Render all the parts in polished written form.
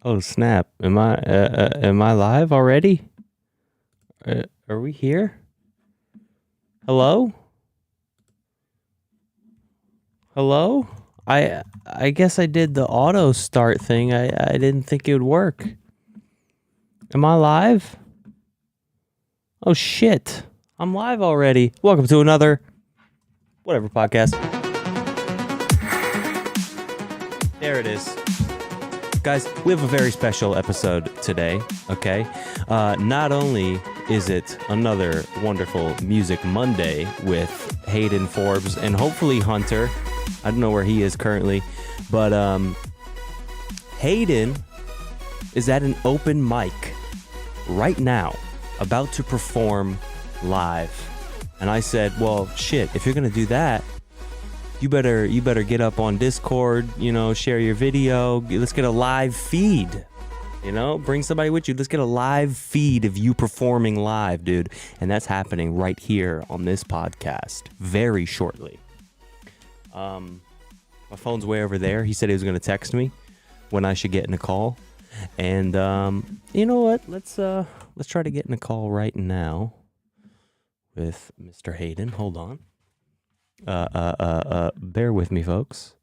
Oh snap! Am I live already? Are we here? Hello? Hello? I guess I did the auto start thing. I didn't think it would work. Am I live? Oh shit! I'm live already. Welcome to another whatever podcast. There it is. Guys, we have a very special episode today, okay? Not only is it another wonderful Music Monday with Hayden, Forbes, and hopefully Hunter. I don't know where he is currently, but Hayden is at an open mic right now, about to perform live. And I said, well, shit, if you're going to do that, you better get up on Discord, share your video. Let's get a live feed, bring somebody with you. Let's get a live feed of you performing live, dude. And that's happening right here on this podcast very shortly. My phone's way over there. He said he was going to text me when I should get in a call. And you know what? Let's try to get in a call right now with Mr. Hayden. Hold on. Bear with me, folks.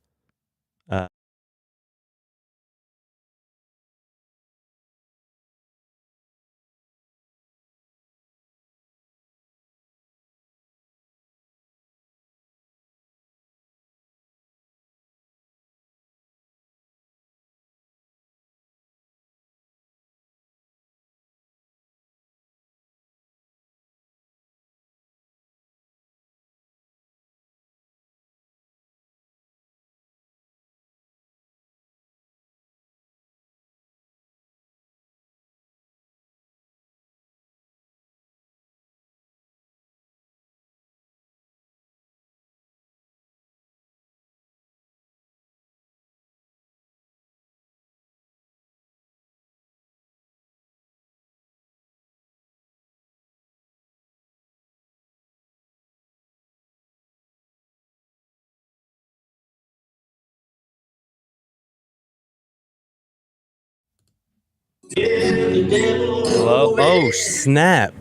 Hello? Oh, snap.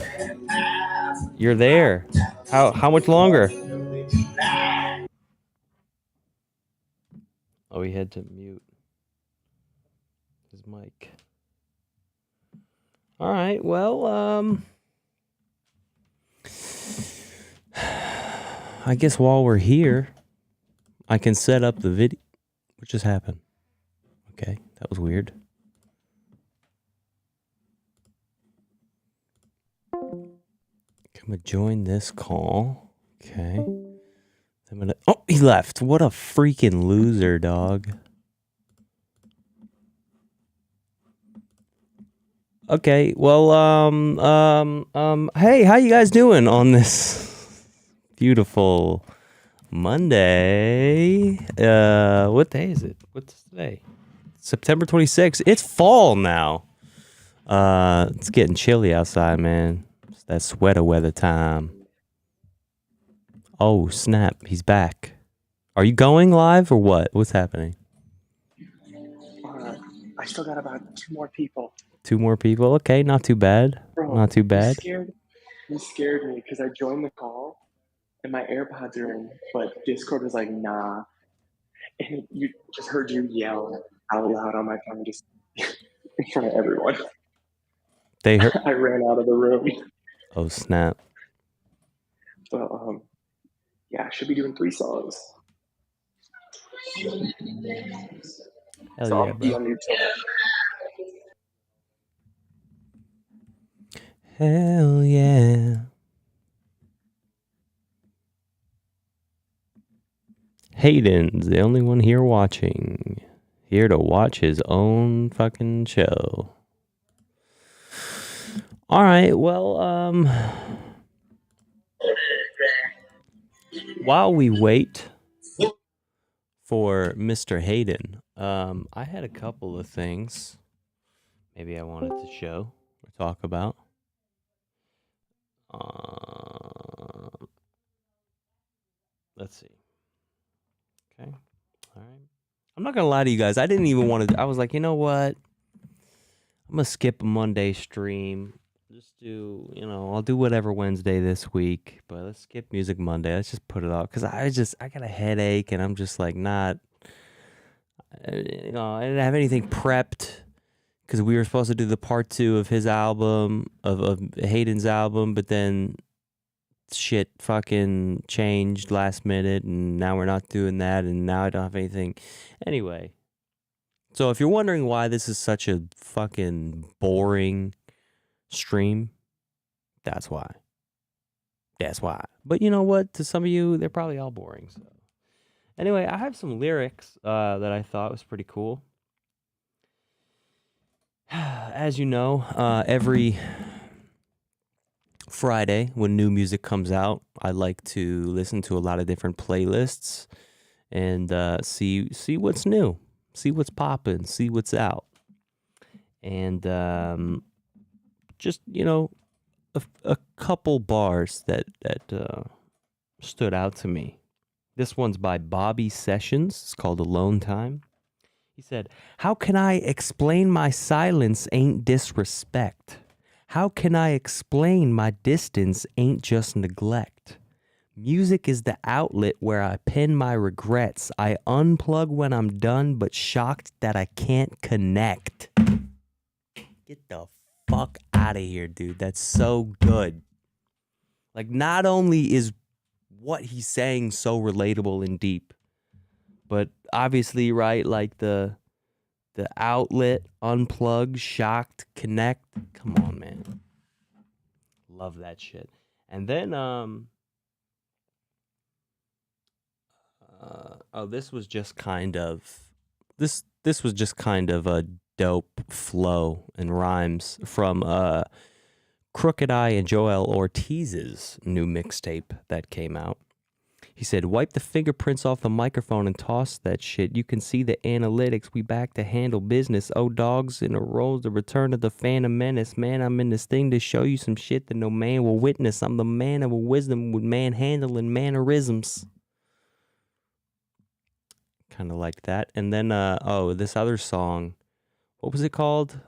You're there. How much longer? Oh, he had to mute his mic. All right. Well, I guess while we're here, I can set up the video. What just happened? Okay, that was weird. I'm gonna join this call. Okay. Oh, he left. What a freaking loser, dog. Okay, well, hey, how you guys doing on this beautiful Monday? What day is it? What's today? September 26th. It's fall now. It's getting chilly outside, man. It's that sweater weather time. Oh, snap. He's back. Are you going live or what? What's happening? I still got about 2 more people. 2 more people? Okay, not too bad. Bro, Not too bad. You scared me because I joined the call and my AirPods are in, but Discord was like, nah. And you just heard you yell out loud on my phone just in front of everyone. They heard. I ran out of the room. Oh, snap. But yeah, I should be doing 3 songs. Hell so yeah, I'll be on mute till Hell yeah. Hayden's the only one here watching. Here to watch his own fucking show. All right, well, while we wait for Mr. Hayden, I had a couple of things maybe I wanted to show or talk about. Let's see. Okay. All right. I'm not going to lie to you guys. I didn't even want to. I was like, you know what? I'm gonna skip a Monday stream. Just do, I'll do whatever Wednesday this week, but let's skip Music Monday. Let's just put it off because I got a headache and I'm just like not, I didn't have anything prepped because we were supposed to do the part 2 of his album, of Hayden's album, but then shit fucking changed last minute and now we're not doing that and now I don't have anything. Anyway, so if you're wondering why this is such a fucking boring stream, that's why. That's why. But you know what? To some of you, they're probably all boring. So anyway, I have some lyrics that I thought was pretty cool. As you know, every Friday when new music comes out, I like to listen to a lot of different playlists and see what's new, see what's popping, see what's out, and just a couple bars that stood out to me. This one's by Bobby Sessions. It's called Alone Time. He said, "How can I explain my silence ain't disrespect? How can I explain my distance ain't just neglect? Music is the outlet where I pen my regrets. I unplug when I'm done, but shocked that I can't connect." Get the fuck out of here, dude. That's so good. Like, not only is what he's saying so relatable and deep, but obviously, right, like the outlet, unplug, shocked, connect. Come on, man. Love that shit. And then this was just kind of a dope flow and rhymes from Crooked Eye and Joel Ortiz's new mixtape that came out. He said, "Wipe the fingerprints off the microphone and toss that shit. You can see the analytics. We back to handle business. Oh, dogs in a row. The return of the Phantom Menace. Man, I'm in this thing to show you some shit that no man will witness. I'm the man of wisdom with manhandling mannerisms." Kind of like that. And then, this other song. What was it called?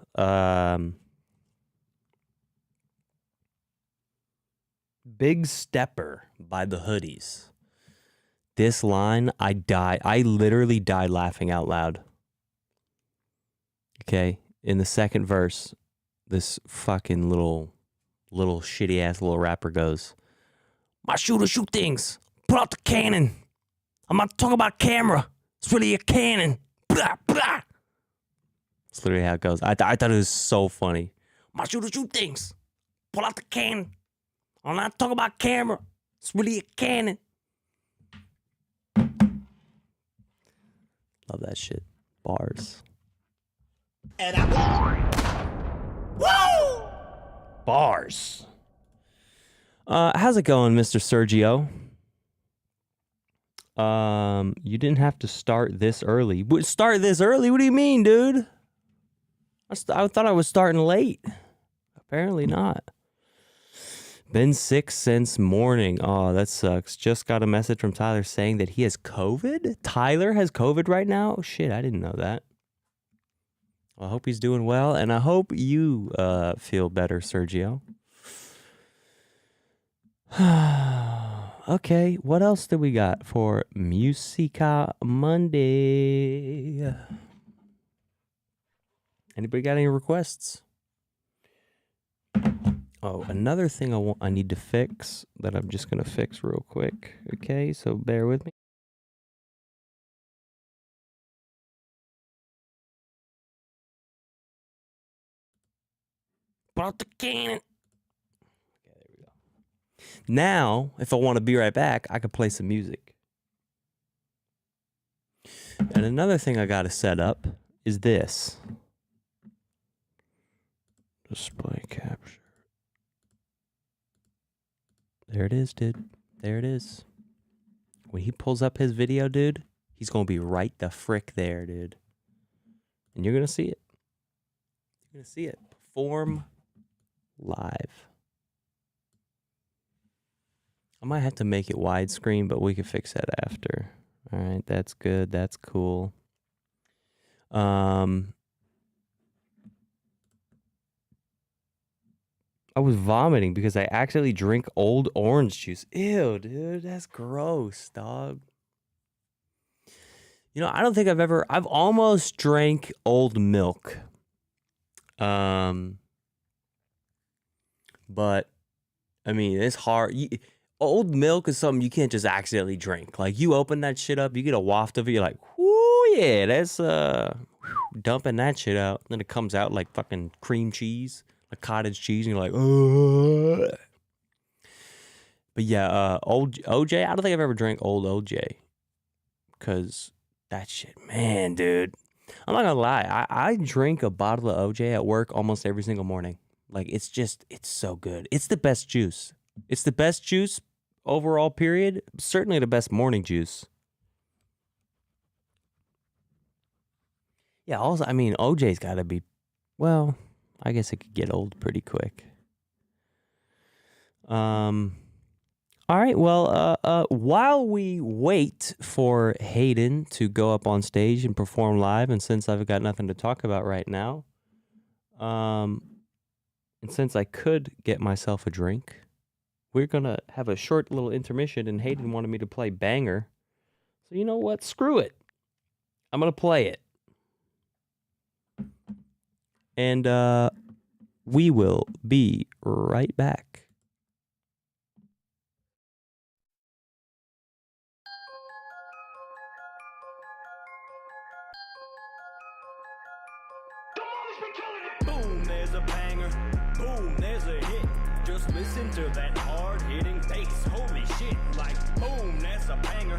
Big Stepper by the Hoodies. This line, I literally died laughing out loud. Okay, in the second verse, this fucking little shitty ass little rapper goes, "My shooter shoot things, put out the cannon. I'm not talking about camera, it's really a cannon. Blah, blah." That's literally how it goes. I thought it was so funny. "My shooter shoot things, pull out the cannon. I'm not talking about camera, it's really a cannon." Love that shit. Bars. And woo! Bars. How's it going, Mr. Sergio? You didn't have to start this early. Start this early? What do you mean, dude? I thought I was starting late. Apparently not. Been sick since morning. Oh, that sucks. Just got a message from Tyler saying that he has COVID? Tyler has COVID right now? Oh, shit, I didn't know that. Well, I hope he's doing well, and I hope you feel better, Sergio. Okay, what else do we got for Musica Monday? Anybody got any requests? Oh, another thing I need to fix that I'm just going to fix real quick. Okay, so bear with me. Put out the cannon. Okay, there we go. Now, if I want to be right back, I can play some music. And another thing I got to set up is this. Display capture. There it is, dude. There it is. When he pulls up his video, dude, he's going to be right the frick there, dude. And you're going to see it. You're going to see it. Perform live. I might have to make it widescreen, but we can fix that after. All right, that's good. That's cool. I was vomiting because I accidentally drink old orange juice. Ew, dude, that's gross, dog. You know, I don't think I've almost drank old milk. But I mean, it's hard. Old milk is something you can't just accidentally drink. Like, you open that shit up, you get a waft of it, you're like, whoo, yeah, that's dumping that shit out. Then it comes out like fucking cream cheese, like cottage cheese, and you're like, ugh. But yeah, old OJ, I don't think I've ever drank old OJ. Cause that shit, man, dude. I'm not gonna lie, I drink a bottle of OJ at work almost every single morning. Like, it's so good. It's the best juice. It's the best juice overall, period. Certainly the best morning juice. Yeah, also, I mean, OJ's gotta be, well, I guess it could get old pretty quick. All right, well, while we wait for Hayden to go up on stage and perform live, and since I've got nothing to talk about right now, and since I could get myself a drink, we're going to have a short little intermission, and Hayden wanted me to play Banger. So you know what? Screw it. I'm going to play it. And we will be right back. Boom, there's a banger. Boom, there's a hit. Just listen to that hard-hitting bass. Holy shit, like boom, that's a banger.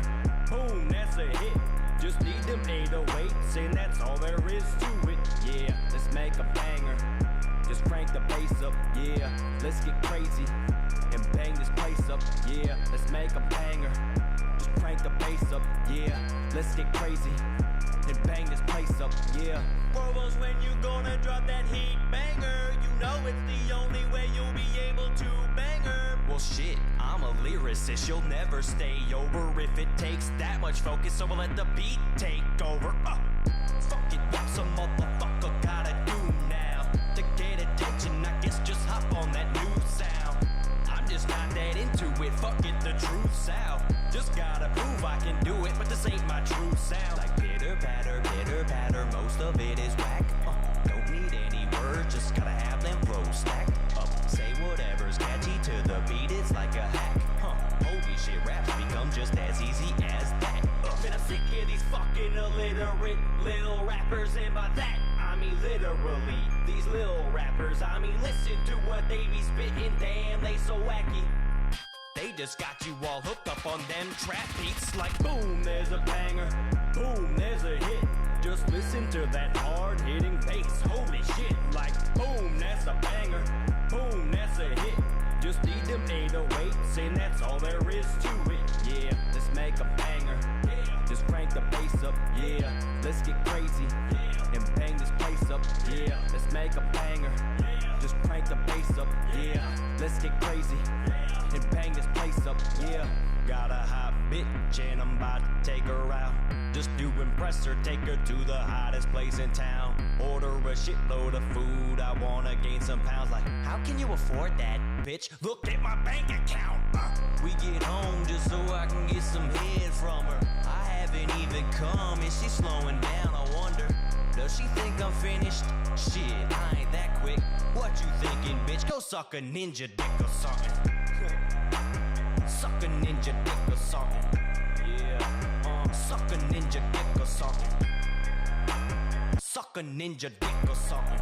Boom, that's a hit. Just need them 808s, and that's all there is to it. Yeah, let's make a banger. Just crank the bass up, yeah. Let's get crazy and bang this place up, yeah. Let's make a banger. Just crank the bass up, yeah. Let's get crazy and bang this place up, yeah. Provost, when you gonna drop that heat banger? You know it's the only way you'll be able to bang her. Well shit, I'm a lyricist, you'll never stay over if it takes that much focus, so we'll let the beat take over. Fuck it, what's a motherfucker gotta do now? To get attention, I guess just hop on that new sound. I'm just not that into it, fuck it, the truth sound. Just gotta prove I can do it, but this ain't my true sound. Like pitter patter, most of it is whack. Don't need any words, just gotta have them flows stacked up. Say whatever's catchy to the beat, it's like a hack. Holy shit, raps become just as easy as that. Man, I'm sick of these fucking illiterate little rappers, and by that I mean literally these little rappers. I mean, listen to what they be spitting, damn, they so wacky. They just got you all hooked up on them trap beats. Like boom, there's a banger. Boom, there's a hit. Just listen to that hard-hitting bass. Holy shit, like boom, that's a banger. Boom, that's a hit. Just need them 808s, and that's all there is to it. Yeah, let's make a banger. Just crank the bass up, yeah. Let's get crazy and bang this place up, yeah. Let's make a banger. Just crank the bass up, yeah. Let's get crazy and bang this place up, yeah. Got a hot bitch and I'm about to take her out. Just to impress her, take her to the hottest place in town. Order a shitload of food, I wanna gain some pounds. Like, how can you afford that, bitch? Look at my bank account. We get home just so I can get some head from her. I haven't even come, is she slowing down? I wonder, does she think I'm finished? Shit, I ain't that quick. What you thinking, bitch? Go suck a ninja dick or something. Suck a ninja dick or something. Yeah, suck a ninja dick or something. Suck a ninja dick or something.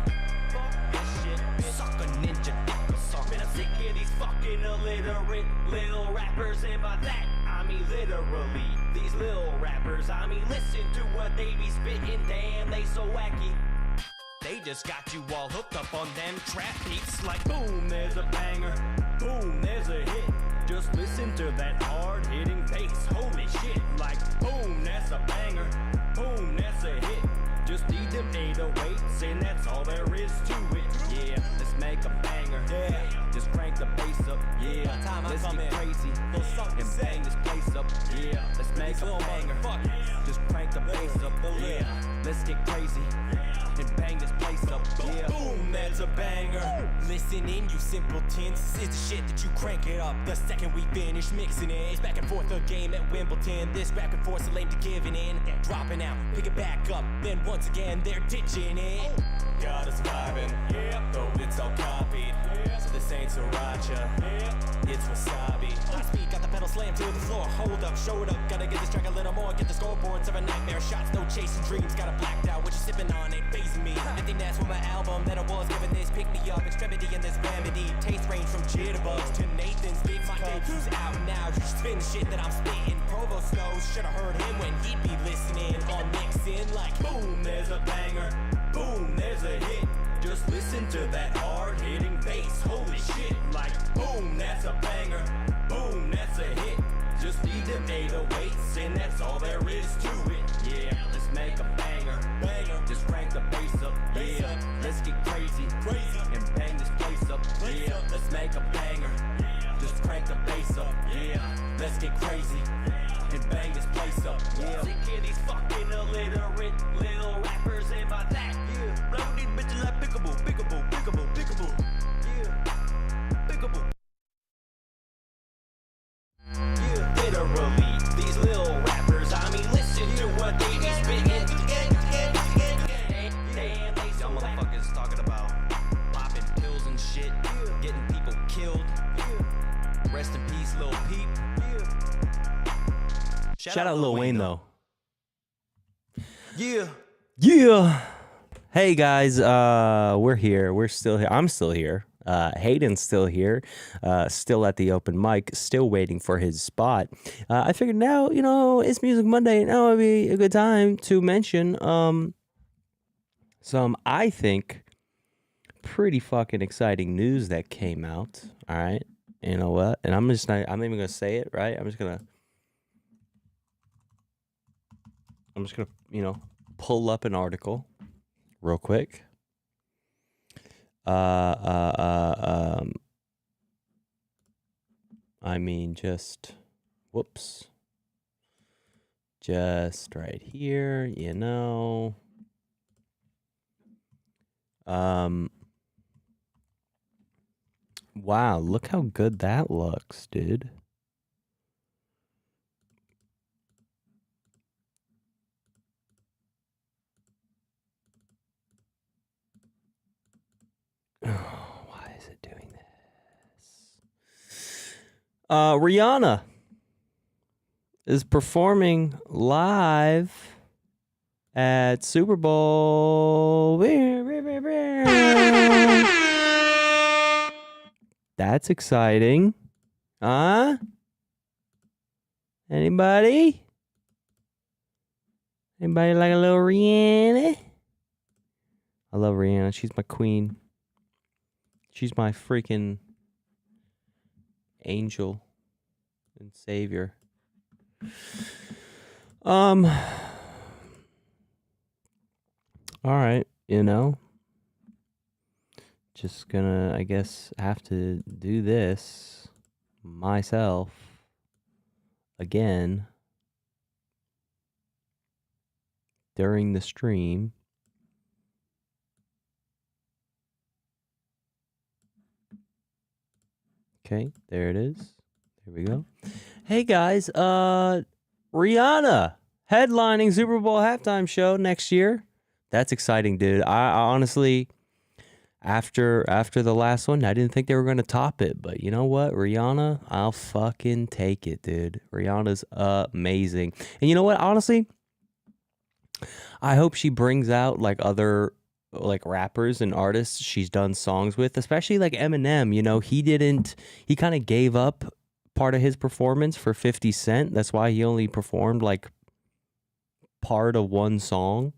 Fuck this shit, bitch. Suck a ninja dick or something. Man, I'm sick of these fucking illiterate little rappers, and by that I mean literally these little rappers. I mean, listen to what they be spitting, damn, they so wacky. They just got you all hooked up on them trap beats. Like boom, there's a banger. Boom, there's a hit. Just listen to that hard-hitting bass. Holy shit, like boom, that's a banger. Boom, that's a hit. Just need them 808s, and that's all there is to it. Yeah, let's make a banger. Yeah, just crank the bass up. Yeah, let's get crazy and bang this place up. Yeah, let's make a banger. Just crank the bass up. Yeah, let's get crazy and bang this place up. Yeah, boom, that's a banger. listening, you simpletons. This is the shit that you crank it up the second we finish mixing it. It's back and forth a game at Wimbledon. This back and forth so lame to giving in, dropping out, pick it back up, then once again they're ditching it. Got us vibing, yeah, though it's all copied. So this ain't sriracha, yeah, it's wasabi. High speed, got the pedal slammed to the floor. Hold up, show it up, gotta get this track a little more. Get the scoreboards of a nightmare, shots, no chasing dreams. Got a blacked out, what you sipping on ain't phasing me. I think that's what my album that I was giving this pick me up, extremity and this remedy. Taste range from jitterbugs to Nathan's big my debuts out now. You spin shit that I'm spitting. Provost knows, should've heard him when he'd be listening. On mixing like boom, there's a banger. Boom, there's a hit. Just listen to that hard-hitting bass. Holy shit, like boom, that's a banger. Boom, that's a hit. Just need them 808s, and that's all there is to it. Yeah, let's make a banger. Banger, just crank the bass up. Yeah, let's get crazy, and bang this place up. Yeah, let's make a banger. Just crank the bass up. Yeah, let's get crazy, and bang this place up. Yeah, sick of these fucking illiterate little rappers in my back. Yeah, blow these bitches like pickable, pickable, pickable, pickable. Yeah, pickable. Yeah, literally, these little rappers. I mean, listen to what they be spitting. Damn, they some motherfuckers talking about popping pills and shit, getting people killed. Rest in peace, Lil Peep. Shout out Lil Wayne though. Yeah. Hey guys, we're here. We're still here. I'm still here. Hayden's still here. Still at the open mic. Still waiting for his spot. I figured now, it's Music Monday. Now would be a good time to mention some, I think, pretty fucking exciting news that came out. All right. You know what? And I'm not even gonna say it, right? I'm just gonna pull up an article real quick. I mean, just right here, wow, look how good that looks, dude. Oh, why is it doing this? Rihanna is performing live at Super Bowl. That's exciting. Huh? Anybody? Anybody like a little Rihanna? I love Rihanna. She's my queen. She's my freaking angel and savior. All right, just gonna, I guess, have to do this myself again during the stream. Okay, there it is. There we go. Hey guys, Rihanna headlining Super Bowl halftime show next year. That's exciting, dude. I honestly, after the last one, I didn't think they were going to top it, but you know what, Rihanna, I'll fucking take it, dude. Rihanna's amazing. And you know what, honestly, I hope she brings out like other rappers and artists she's done songs with, especially like Eminem. He kind of gave up part of his performance for 50 Cent. That's why he only performed like part of one song.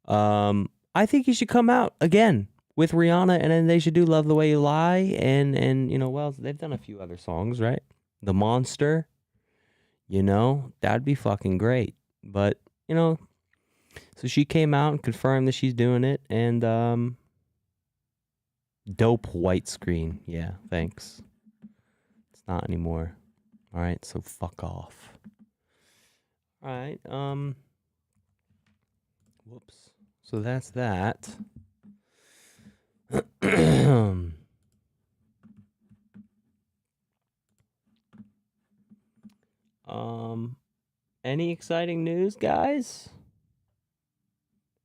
I think he should come out again with Rihanna, and then they should do Love the Way You Lie, and they've done a few other songs, right? The Monster, that'd be fucking great. But, so she came out and confirmed that she's doing it, and dope white screen. Yeah, thanks. It's not anymore. All right, so fuck off. All right, whoops. So that's that. Any exciting news, guys?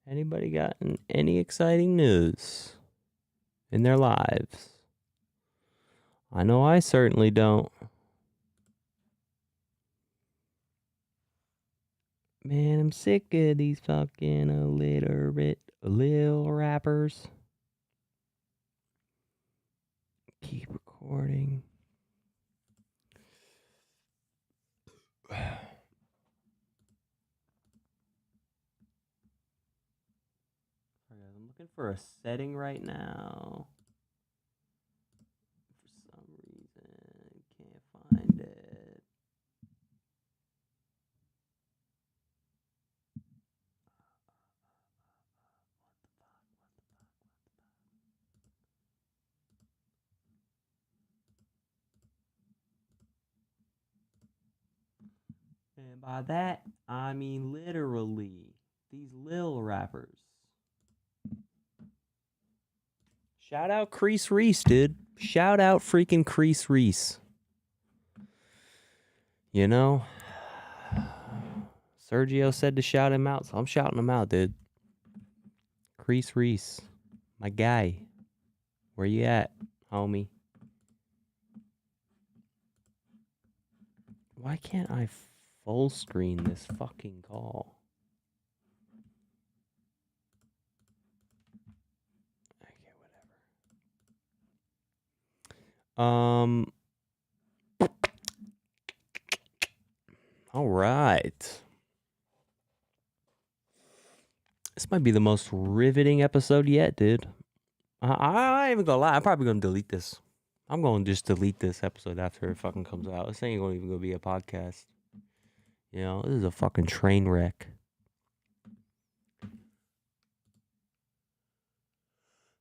Anybody gotten any exciting news in their lives? I know I certainly don't. Man, I'm sick of these fucking illiterate lil rappers. Keep recording. I'm looking for a setting right now. For some reason, can't find it. And by that, I mean literally these lil rappers. Shout out Crease Reese, dude. Shout out freaking Crease Reese. You know, Sergio said to shout him out, so I'm shouting him out, dude. Crease Reese, my guy. Where you at, homie? Why can't I full screen this fucking call? Okay, whatever. All right. This might be the most riveting episode yet, dude. I ain't even gonna lie. I'm probably gonna delete this. I'm gonna just delete this episode after it fucking comes out. This ain't even gonna be a podcast. You know, this is a fucking train wreck.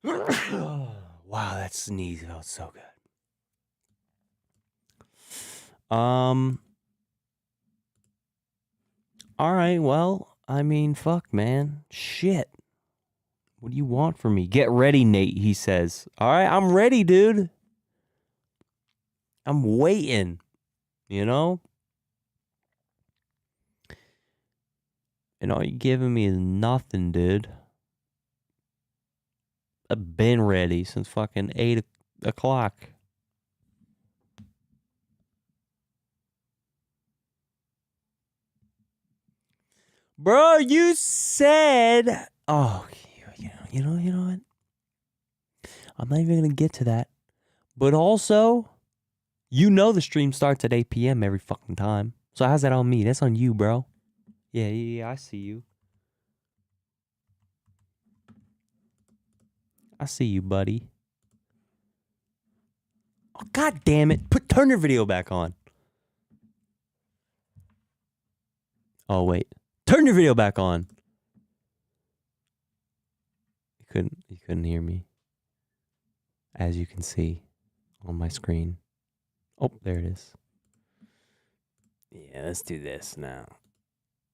Wow, that sneeze felt so good. All right, well, I mean, fuck, man. Shit. What do you want from me? Get ready, Nate, he says. All right, I'm ready, dude. I'm waiting, you know? And all you're giving me is nothing, dude. I've been ready since fucking 8 o'clock. Bro, you said... Oh, you know what? I'm not even going to get to that. But also, you know the stream starts at 8 p.m. every fucking time. So how's that on me? That's on you, bro. Yeah, I see you. I see you, buddy. Oh, God damn it. Turn your video back on. Oh, wait. Turn your video back on. You couldn't hear me. As you can see on my screen. Oh, there it is. Yeah, let's do this now.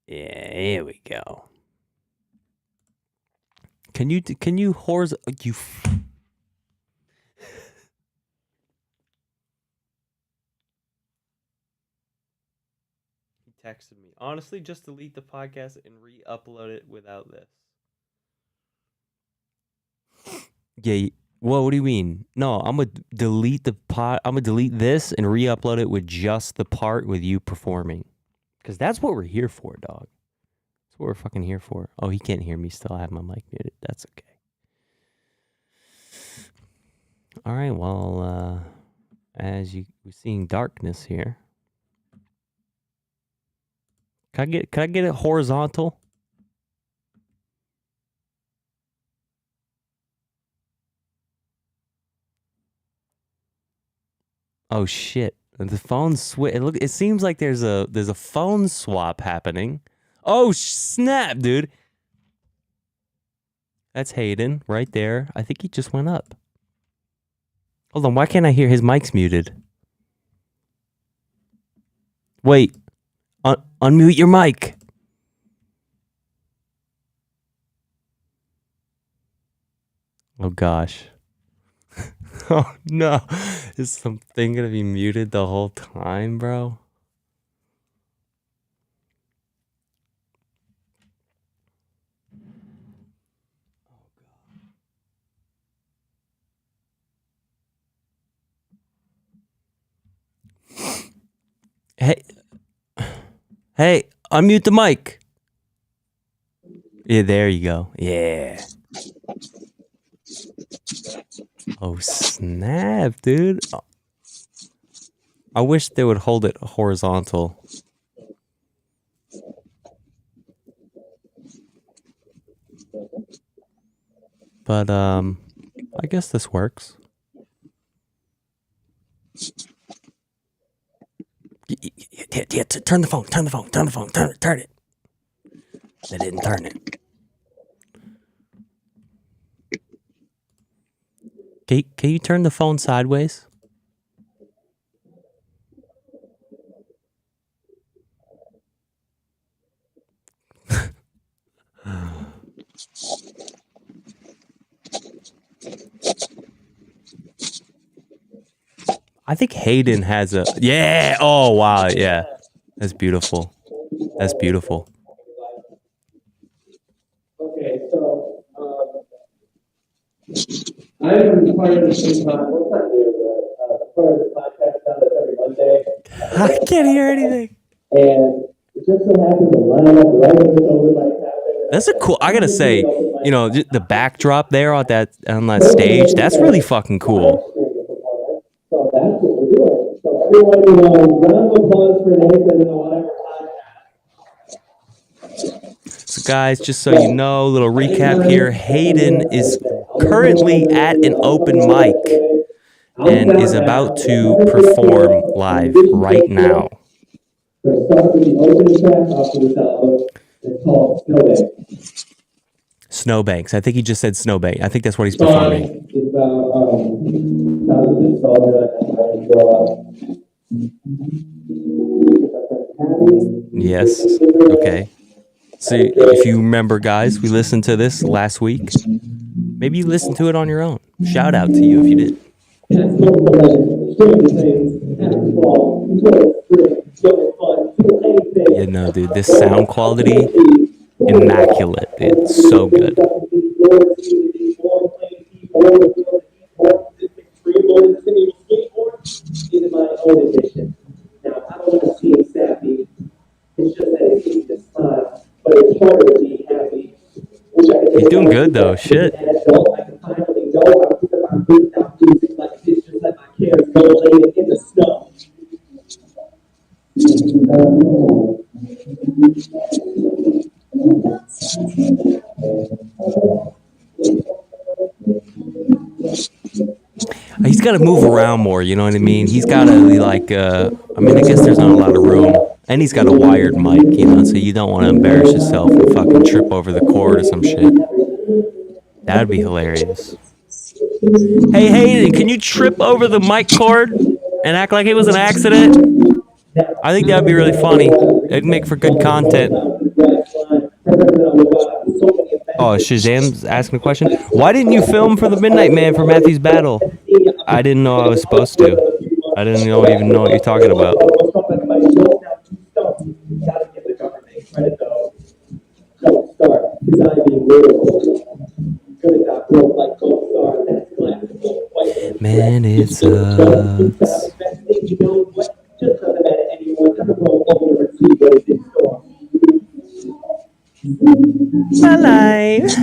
Yeah, here we go. Can you whores you He texted me. Honestly, just delete the podcast and re-upload it without this. Yeah, well, what do you mean? No, I'm gonna delete I'm gonna delete this and re-upload it with just the part with you performing. Cause that's what we're here for, dog. That's what we're fucking here for. Oh, he can't hear me still. I have my mic muted. That's okay. All right, well, as we're seeing darkness here. Can I get it horizontal? Oh shit! The phone switch. It seems like there's a phone swap happening. Oh snap, dude! That's Hayden right there. I think he just went up. Hold on, why can't I hear his mic's muted? Wait, unmute your mic. Oh gosh. Oh no, is something gonna be muted the whole time, bro? Hey, unmute the mic. Yeah, there you go. Yeah. Oh, snap, dude. I wish they would hold it horizontal. But, I guess this works. Yeah, turn the phone, turn it. They didn't turn it. Can you turn the phone sideways? I think Hayden has a... Yeah! Oh, wow, yeah. That's beautiful. That's beautiful. Okay, so I'm part of the same time. What's that do? Part of the podcast down that's every Monday. I can't hear anything. And it just so happens to line up right when this open mic happened. That's a cool... I gotta say, you know, the backdrop there on that stage, that's really fucking cool. So that's what we're doing. So everyone, round of applause for Nathan and the Whatever podcast. So guys, just so you know, a little recap here. Hayden is currently at an open mic and is about to perform live right now. We're going to start with the opening track off of this album. It's called Snowbank. Snowbanks. I think he just said Snowbank. I think that's what he's performing. It's about thousands of soldiers trying to grow up. Yes. Okay. So if you remember, guys, we listened to this last week. Maybe you listened to it on your own. Shout out to you if you did. Yeah, no, dude, this sound quality, immaculate. It's so good. Now, I don't want to seem sappy. It's just that it's easy to smile, but it's harder to be happy. You're doing good, though. Shit. I can finally know how to put my roots out music like this, just let my cares go laying in the snow. He's got to move around more, you know what I mean? He's got to be like, I mean, I guess there's not a lot of room. And he's got a wired mic, you know, so you don't want to embarrass yourself and fucking trip over the cord or some shit. That would be hilarious. Hey, Hayden, can you trip over the mic cord and act like it was an accident? I think that would be really funny. It'd make for good content. Oh, Shazam's asking a question. Why didn't you film for the Midnight Man for Matthew's battle? I didn't know I was supposed to. I didn't even know what you're talking about. Man, it sucks. My life.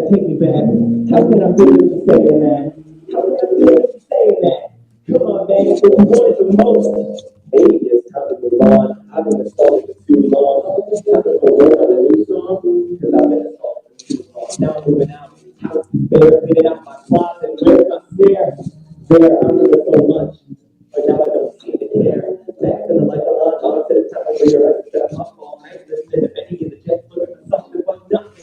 Take me back. How can I feel you saying that? How can I feel you saying that? Come on, man, what you wanted the most. Maybe it's time to move on. I've been installing for too long. Time to go work on a new song, because I've been installing for too long. Now I'm moving out. House is bare, cleaning out my closet. Where's my stairs? There, I'm doing so much. But now I don't seem to care. Back to the like a lot of to the time where you're right instead of my phone. I ain't listening to Benny in the jet looking for something but nothing.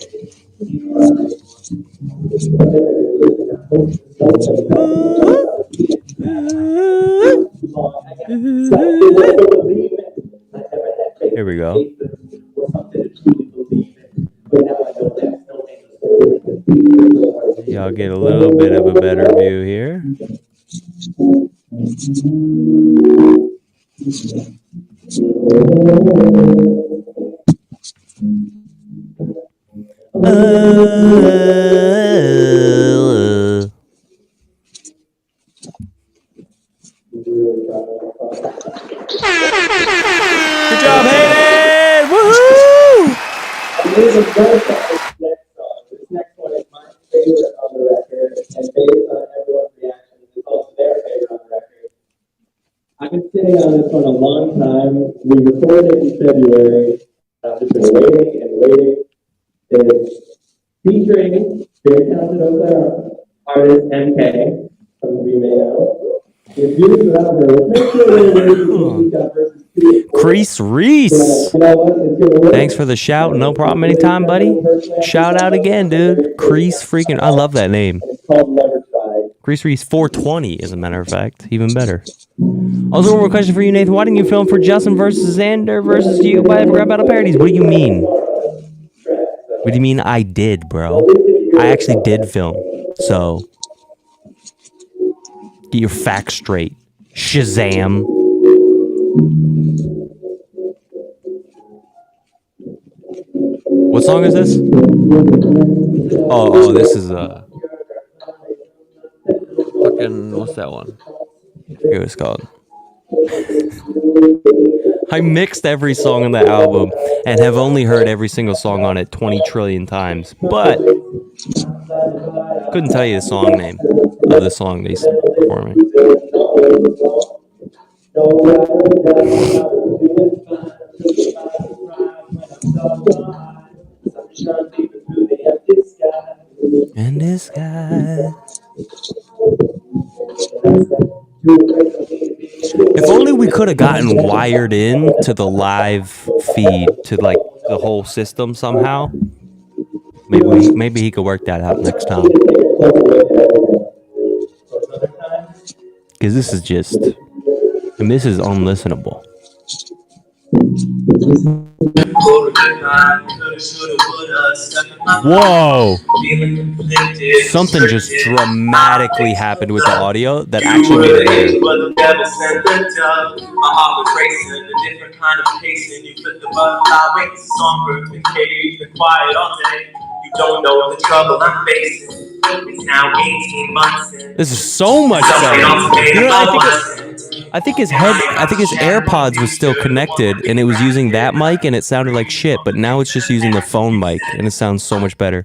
Here we go. Y'all get a little bit of a better view here. favorite on the record, and based on everyone's reactions, it's also their favorite on the record. I've been sitting on this one a long time. We recorded it in February. I've just been waiting and waiting. It's featuring very talented Oakland artist MK, some of you may know. It's used without her. Crease Reese. Thanks for the shout. No problem anytime, buddy. Shout out again, dude. Crease freaking. I love that name. Crease Reese 420, as a matter of fact. Even better. Also, one more question for you, Nathan. Why didn't you film for Justin versus Xander versus you by Rap Battle Parodies? What do you mean? What do you mean I did, bro? I actually did film. So, get your facts straight. Shazam. What song is this? Oh, this is fucking, what's that one? I forget what it's called. I mixed every song on the album and have only heard every single song on it 20 trillion times, but couldn't tell you the song name of the song they performing. And this guy. If only we could have gotten wired in to the live feed to like the whole system somehow. Maybe he could work that out next time. Because this is just, and this is unlistenable. Whoa! Something just dramatically happened with the audio that actually made it better. This is so much better. You know, I think his AirPods was still connected and it was using that mic and it sounded like shit, but now it's just using the phone mic and it sounds so much better.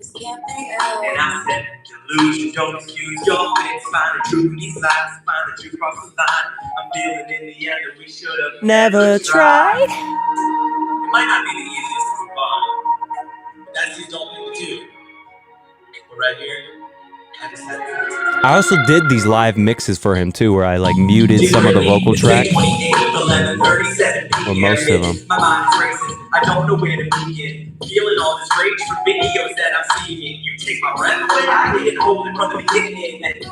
Never tried. It might not be the easiest to move on. That's the adult thing to do. But right here, I also did these live mixes for him too, where I like muted some of the vocal tracks, or most of them. My mind is racing. I don't know where to begin. Feeling all this rage for videos that I'm seeing. You take my breath away. I didn't hold it from the beginning. And to be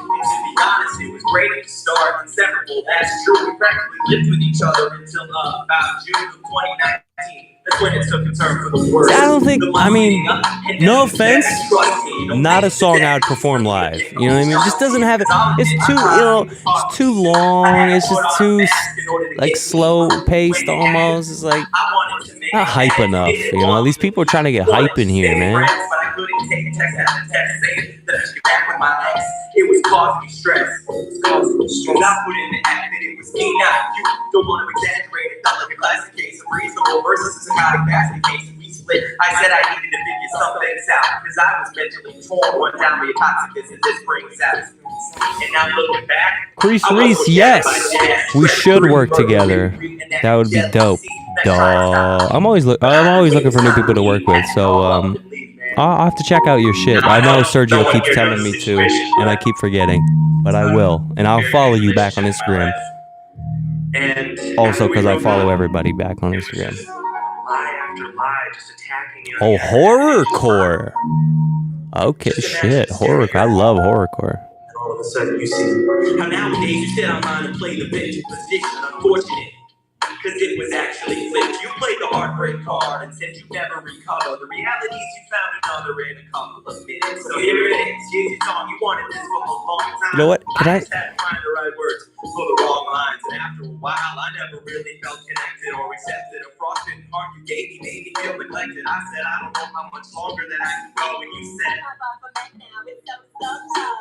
honest, it was great at the start. Inseparable, that's true. We practically lived with each other until about June of 2019. That's when it took a turn for the worse. I don't think, I mean, no offense, not a song I would perform live. You know what I mean? It just doesn't have it. It's too, it's too long. It's just too, like, slow paced almost. It's like, not hype enough. You know, these people are trying to get hype in here, man. It was causing me stress. I put in the act that it was me, not you. Don't want to exaggerate. It felt like a classic case of reasonable versus a psychotic basket case. We split. I said I needed to figure some things out because I was mentally torn. One down the toxicness and this brings out. And now looking back, Crease Reese, yes, we should work together. That would be dope. Duh. I'm always looking for new people to work with. So I'll have to check out your shit. I know Sergio keeps telling me to, and I keep forgetting, but I will. And I'll follow you back on Instagram. Also, because I follow everybody back on Instagram. Oh, horrorcore. Okay, shit, horror. I love horrorcore. All of a sudden, you see how nowadays you sit online and play the victim position. Unfortunate. Because it was actually flipped. You played the heartbreak card and said you never recover. The reality is you found another in a couple of minutes. So here it is. Here's your song. You wanted this for a long time. You know what? I just had to find the right words for the wrong lines. And after a while, I never really felt connected or accepted. A frosted heart you gave me made me feel neglected. I said, I don't know how much longer that I can go. And you said,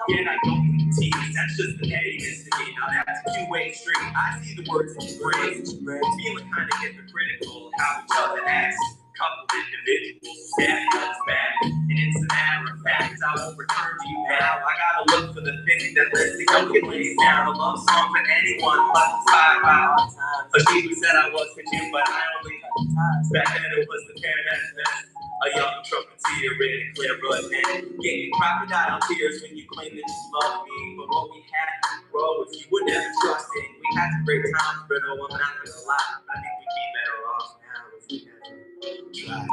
yeah, I don't need tease. That's just the pettiness to me. Now that's a two-way street. I see the words that you bring. Feeling kind of hypocritical how each other acts. Couple individuals stabbing us back. And it's a matter of fact, I won't return to you now. I gotta look for the thing that lets me don't get laid down. A love song for anyone, but inspired by all time. So she said I was for you, but I only back then it was the parent. A young trumpeter in a clear blood man. Getting crocodile tears when you claim that you love me. But what we had to grow if you would never trust it. We had some great times, but no, I'm not gonna lie. I think we'd be better off now if we never tried.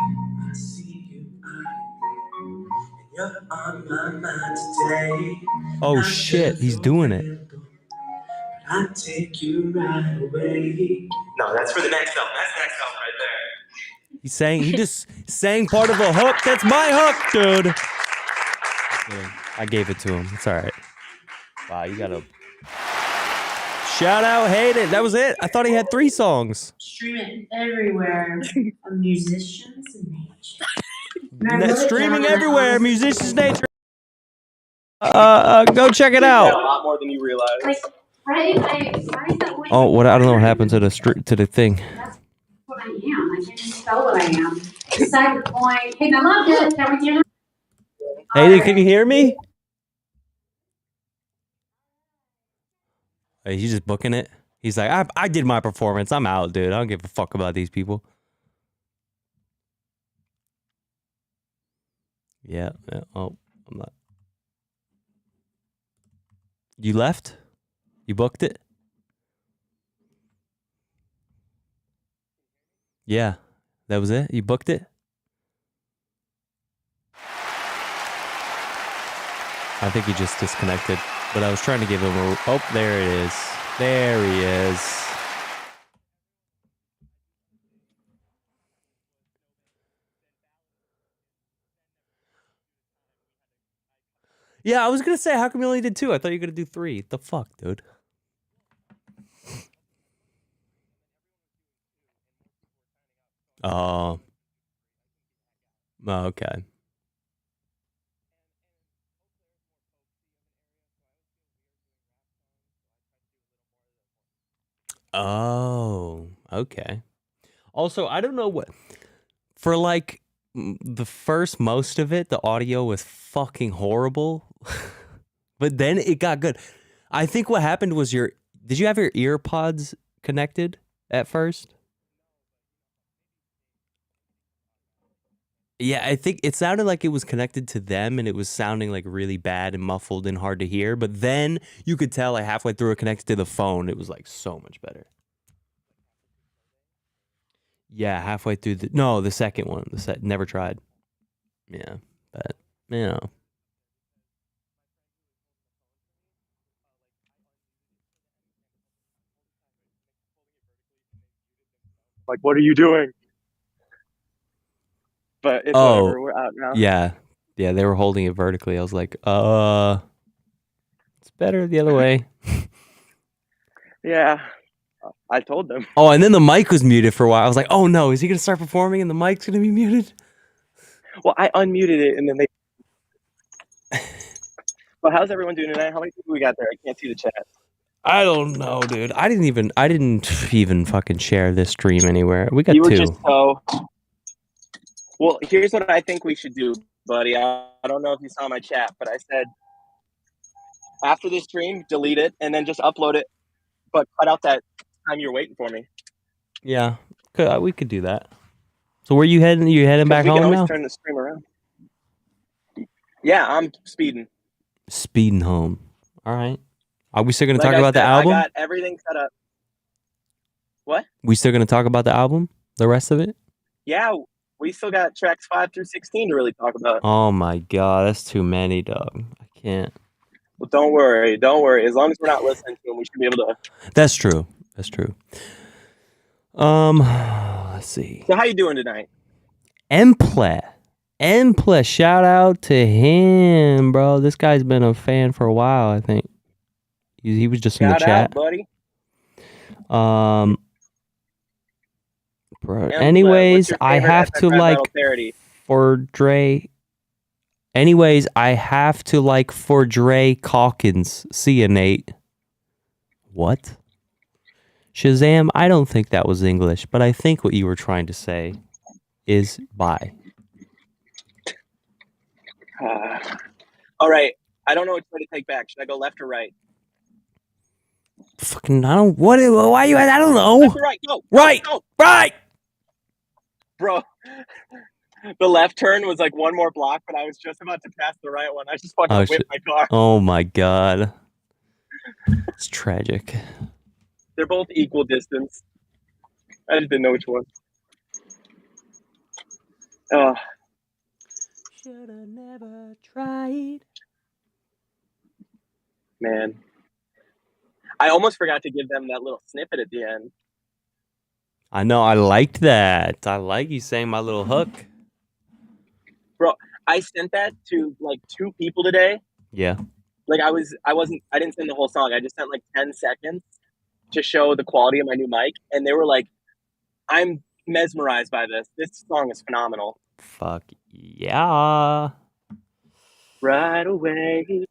I see you, and you're on my mind today. Oh shit, he's doing it. I take you right away. No, that's for the next album. That's the next album right there. He just sang part of a hook. That's my hook, dude. I gave it to him. It's all right. Wow, you gotta shout out Hayden. That was it. I thought he had 3 songs. Stream it everywhere. Musicians nature. Streaming everywhere. Musicians nature. Go check it out. A lot more than you realize. Like, right? Oh, what? I don't know what happened to the thing. That's what I am. I can't even spell what I am. Second point. Hey, I loved it. Can we hear it? Hayden, can you hear me? Hey, he's just booking it. He's like, I did my performance. I'm out, dude. I don't give a fuck about these people. Yeah. Oh, I'm not. You left? You booked it? Yeah. That was it? You booked it? I think he just disconnected. But I was trying to give him a... Oh, there it is. There he is. Yeah, I was going to say, how come you only did 2? I thought you were going to do 3. The fuck, dude? Oh. Okay. Oh, okay. Also, I don't know what... For like the first most of it, the audio was fucking horrible. But then it got good. I think what happened was did you have your ear pods connected at first? Yeah, I think it sounded like it was connected to them and it was sounding like really bad and muffled and hard to hear. But then you could tell like halfway through it connected to the phone, it was like so much better. Yeah, halfway through the second one. Never tried. Yeah, but you know. Like, what are you doing? But it's whatever. We're out now. Yeah, they were holding it vertically. I was like, it's better the other way. Yeah, I told them. Oh, and then the mic was muted for a while. I was like, oh no, is he gonna start performing and the mic's gonna be muted? Well, I unmuted it and then they. Well, how's everyone doing tonight? How many people we got there? I can't see the chat. I don't know, dude. I didn't even fucking share this stream anywhere. We got You were 2. just so. Well, here's what I think we should do, buddy. I don't know if you saw my chat, but I said after this stream, delete it and then just upload it, but cut out that time you're waiting for me. Yeah, we could do that. So where you heading? You heading back home now? We can always turn the stream around. Yeah, I'm speeding. Speeding home. All right. Are we still going to talk about the album? I got everything set up. What? We still going to talk about the album? The rest of it? Yeah, we still got tracks 5 through 16 to really talk about. Oh my god, that's too many, dog. I can't. Well, don't worry. As long as we're not listening to them, we should be able to. That's true. Let's see. So how you doing tonight? Emple, shout out to him, bro. This guy's been a fan for a while, I think. He was just in the chat. Shout out, buddy. Bro. Anyways, I have to like for Dre. Anyways, I have to like for Dre Calkins. See ya, Nate. What? Shazam, I don't think that was English, but I think what you were trying to say is bye. All right. I don't know which way to take back. Should I go left or right? Fucking, I don't. What? Why you? I don't know. Left or right? Go. Right. Go. Right. Bro, the left turn was like one more block, but I was just about to pass the right one. I just fucking Oh, whipped my car. Oh my god. It's tragic. They're both equal distance. I just didn't know which one. Should have never tried. Man. I almost forgot to give them that little snippet at the end. I know. I liked that. I like you saying my little hook. Bro, I sent that to like 2 people today. Yeah. Like I didn't send the whole song. I just sent like 10 seconds to show the quality of my new mic. And they were like, I'm mesmerized by this. This song is phenomenal. Fuck yeah. Right away.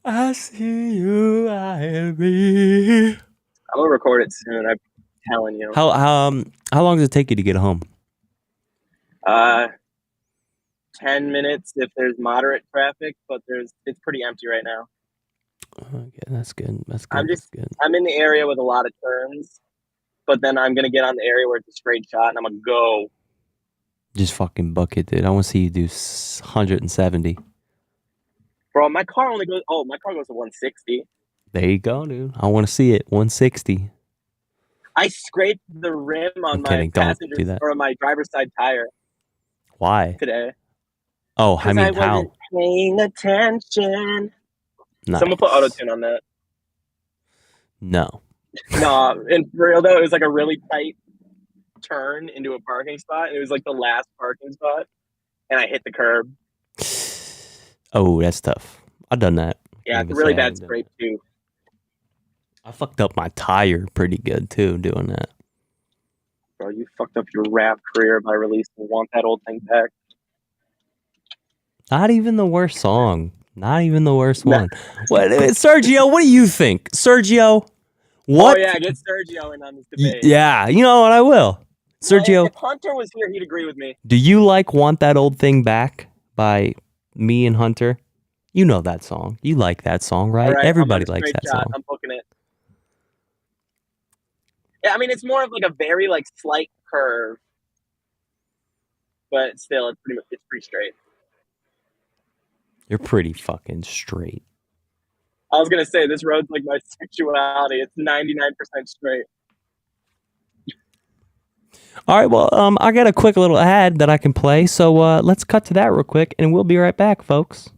I see you, I be. I'm gonna record it soon. I'm telling you. How long does it take you to get home? 10 minutes if there's moderate traffic, but it's pretty empty right now. Okay, that's good. That's good. I'm in the area with a lot of turns, but then I'm gonna get on the area where it's a straight shot, and I'm gonna go. Just fucking bucket, dude. I want to see you do 170. Bro, my car goes to 160. There you go, dude. I want to see it. 160. I scraped the rim on kidding. my Don't do that. or my driver's side tire Why? today. Oh, I mean, how? Wasn't paying attention. Nice. Someone put auto-tune on that. No. No, and for real though, it was like a really tight turn into a parking spot, and it was like the last parking spot, and I hit the curb. Oh, that's tough. I've done that. Yeah, it's a really bad scrape too. I fucked up my tire pretty good too doing that. Bro, you fucked up your rap career by releasing "Want That Old Thing Back." Not even the worst song. Not even the worst one. What, Sergio? What do you think, Sergio? What? Oh yeah, get Sergio in on this debate. Yeah, you know what? I will. Sergio, if Hunter was here, he'd agree with me. do you like "Want That Old Thing Back" by me and Hunter? You know that song. You like that song, right? Everybody likes that song. I'm booking it. Yeah, I mean it's more of like a very like slight curve, but still it's pretty straight. You're pretty fucking straight. I was gonna say this road's like my sexuality. It's 99% straight. All right, well, I got a quick little ad that I can play, so let's cut to that real quick, and we'll be right back, folks.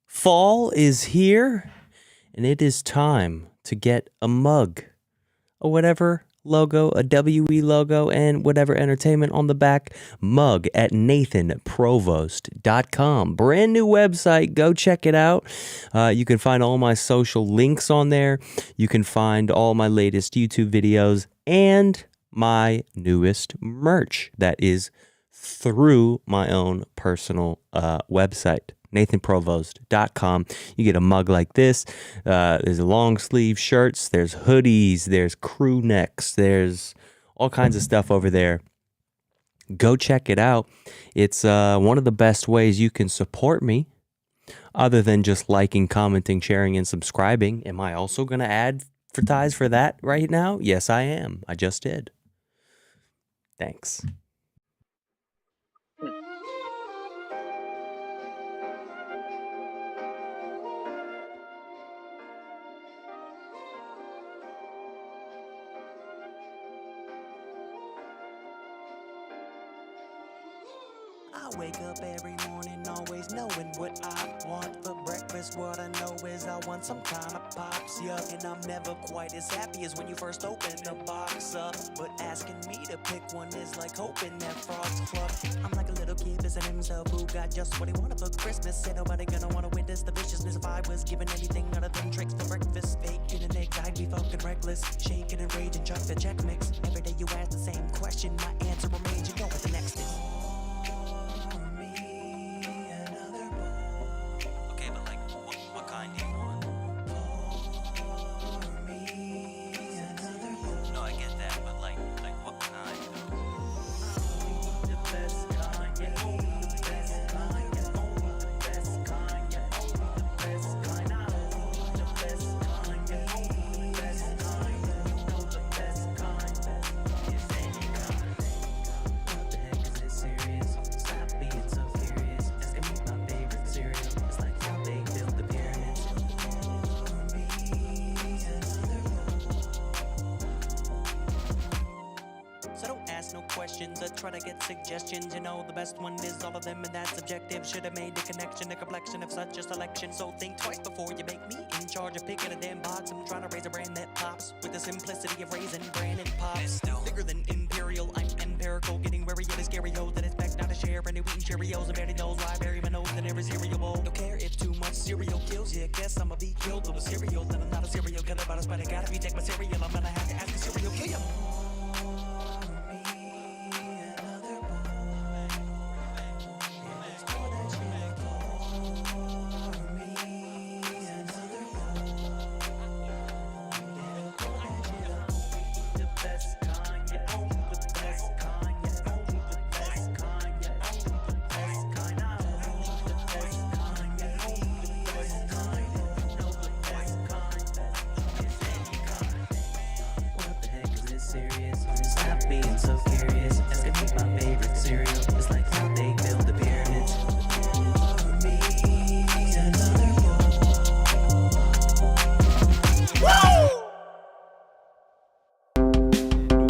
Fall is here, and it is time to get a mug, or whatever logo, a WE logo, and whatever entertainment on the back mug at nathanprovost.com. Brand new website. Go check it out. You can find all my social links on there. You can find all my latest YouTube videos and my newest merch that is through my own personal website, nathanprovost.com. You get a mug like this. There's long sleeve shirts, there's hoodies, there's crew necks, there's all kinds of stuff over there. Go check it out. It's one of the best ways you can support me, other than just liking, commenting, sharing, and subscribing. Am I also going to advertise for that right now? Yes, I am. I just did. Thanks. I wake up every morning always knowing what I want for breakfast. What I know is I want some kind of pops, yeah. And I'm never quite as happy as when you first open the box up. But asking me to pick one is like hoping that frogs club. I'm like a little kid missing himself who got just what he wanted for Christmas. Ain't nobody gonna wanna witness the viciousness if I was given anything other than tricks for breakfast. Bacon and eggs, I'd be fucking reckless. Shaking and raging, chuck the check mix. Every day you ask the same question, my answer remains, you know what the next is. Okay, but like, what kind do you want? No, I get that, but like what kind? The best kind, yeah. questions. I try to get suggestions. You know, the best one is all of them, and that's subjective. Should have made a connection, a complexion of such a selection. So think twice before you make me in charge of picking a damn box. I'm trying to raise a brand that pops with the simplicity of raising Brandon pops. Bigger than imperial, I'm empirical. Getting wary of the scary hoes that expect not to share. And eating Cheerios and barely knows why I bury my nose in every cereal bowl. Don't care if too much cereal kills you. Guess I'ma be killed over cereal. And I'm not a serial killer, but I spider gotta be take my cereal. I'm gonna have to ask a serial killer.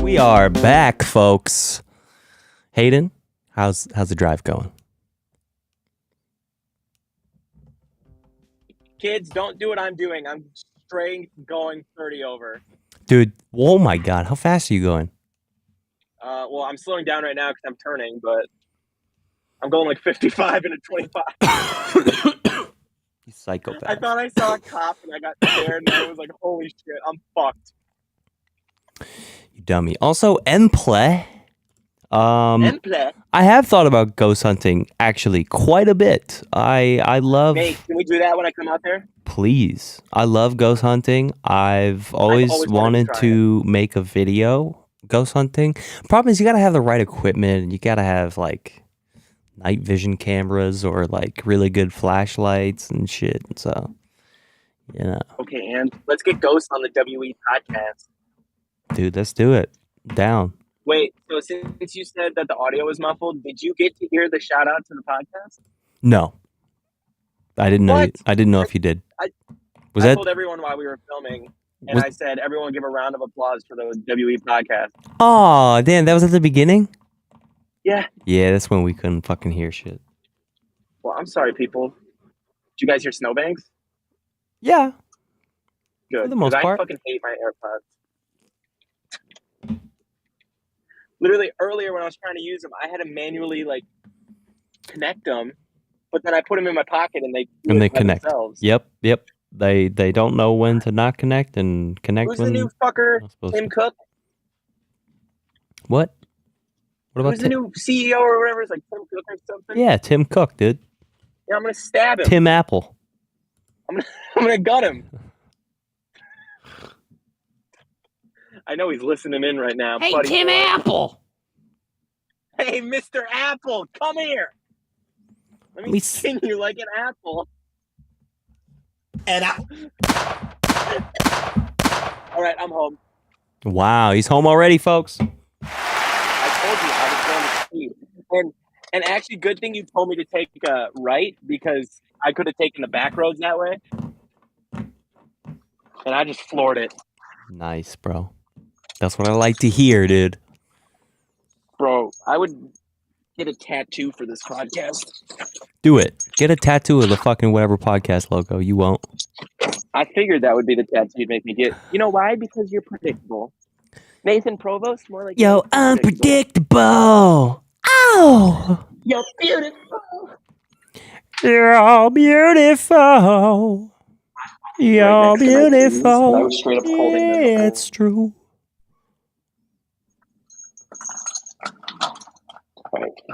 We are back, folks. Hayden, how's the drive going? Kids, don't do what I'm doing. I'm straight going 30 over. Dude, oh my God, how fast are you going? Well, I'm slowing down right now because I'm turning, but I'm going like 55 and a 25. You psychopath. I thought I saw a cop and I got scared and I was like, holy shit, I'm fucked. You dummy. Also, Emplay. Emplay? I have thought about ghost hunting actually quite a bit. I love. Hey, can we do that when I come out there? Please. I love ghost hunting. I've always wanted to make a video ghost hunting. Problem is you gotta have the right equipment and you gotta have like night vision cameras or like really good flashlights and shit. So, you know. Okay, and let's get ghosts on the WE podcast. Dude, let's do it. Down. Wait, so since you said that the audio was muffled, did you get to hear the shout out to the podcast? No. I didn't know. I didn't know if you did. I that told everyone while we were filming, and I said, everyone give a round of applause for the WE podcast. Oh, damn, that was at the beginning? Yeah. Yeah, that's when we couldn't fucking hear shit. Well, I'm sorry, people. Did you guys hear snowbanks? Yeah. Good. For the most part. I fucking hate my AirPods. Literally earlier when I was trying to use them, I had to manually like connect them, but then I put them in my pocket and they connect themselves. Yep. They don't know when to not connect and connect. Who's when the new fucker? Tim Cook. What? What about Who's the new CEO or whatever? It's like Tim Cook or something. Yeah, Tim Cook, dude. Yeah, I'm gonna stab him. Tim Apple. I'm gonna gut him. I know he's listening in right now. Hey, buddy. Tim Apple. Hey, Mr. Apple, come here. Let me skin you like an apple. And All right, I'm home. Wow, he's home already, folks. I told you I was going to speed. And actually, good thing you told me to take a right because I could have taken the back roads that way. And I just floored it. Nice, bro. That's what I like to hear, dude. Bro, I would get a tattoo for this podcast. Do it. Get a tattoo of the fucking whatever podcast logo. You won't. I figured that would be the tattoo you'd make me get. You know why? Because you're predictable. Nathan Provost, more like... Yo, unpredictable. Oh! You're beautiful. You're all beautiful. You're beautiful. I was straight up holding them. Yeah, it's true.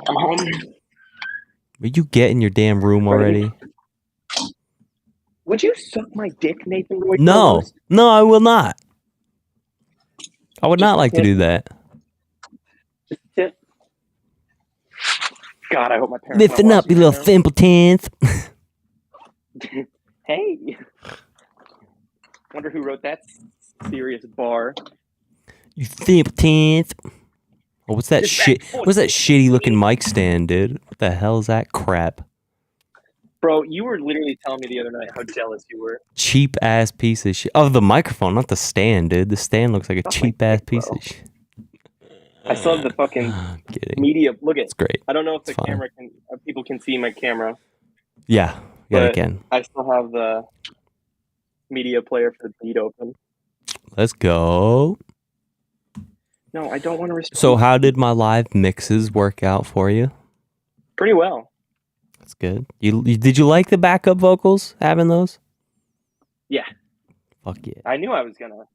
I'm home. Will you get in your damn room already? Would you suck my dick, Nathan Roy? No. No, I will not. I would not like to do that. Just tip. God, I hope my parents... Lifting up, you little simpletons. Hey. Wonder who wrote that serious bar. You simpletons. Oh, what's that shit? What's that shitty looking mic stand, dude? What the hell is that crap? Bro, you were literally telling me the other night how jealous you were. Cheap ass piece of shit. Oh, the microphone, not the stand, dude. The stand looks like a cheap ass piece of shit. I still have the fucking I'm kidding. media. Look at. It's great. I don't know if the It's fine. camera can. People can see my camera, Yeah, I but can. I still have the media player for the beat open. Let's go. No, I don't want to respond. So how did my live mixes work out for you? Pretty well. That's good. Did you like the backup vocals, having those? Yeah. Fuck yeah. I knew I was gonna.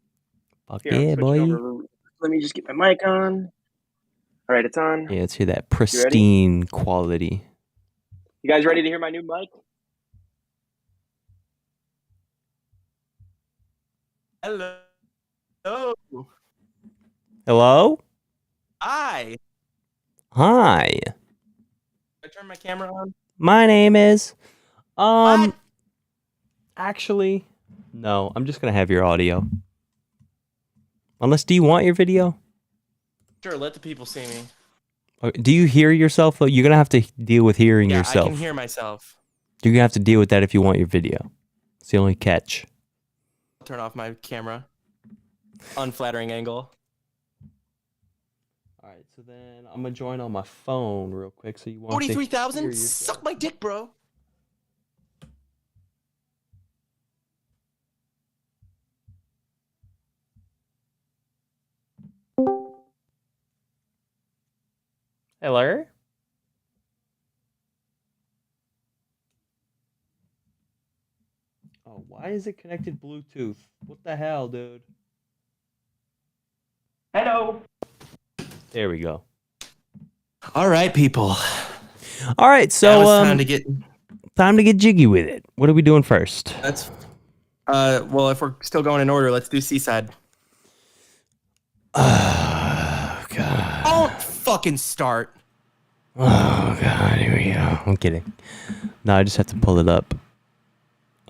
Fuck Here, I'm yeah, switching boy. over. Let me just get my mic on. All right, it's on. Yeah, let's hear that pristine quality. You guys ready to hear my new mic? Hello. Hello? Hi. Hi. I turn my camera on. My name is What? actually no, I'm just going to have your audio. Unless, do you want your video? Sure, let the people see me. Do you hear yourself? You're going to have to deal with hearing Yeah, yourself. I can hear myself. You're going to have to deal with that if you want your video. It's the only catch. I'll turn off my camera. Unflattering angle. All right, so then I'm going to join on my phone real quick so you want to hear 43,000? yourself. Suck my dick, bro. Hello? Oh, why is it connected Bluetooth? What the hell, dude? Hello. There we go. All right, people. All right, so Now it's time to get jiggy with it. What are we doing first? That's well, if we're still going in order, let's do Seaside. Oh god. Don't fucking start. Oh god, here we go. I'm kidding. No, I just have to pull it up.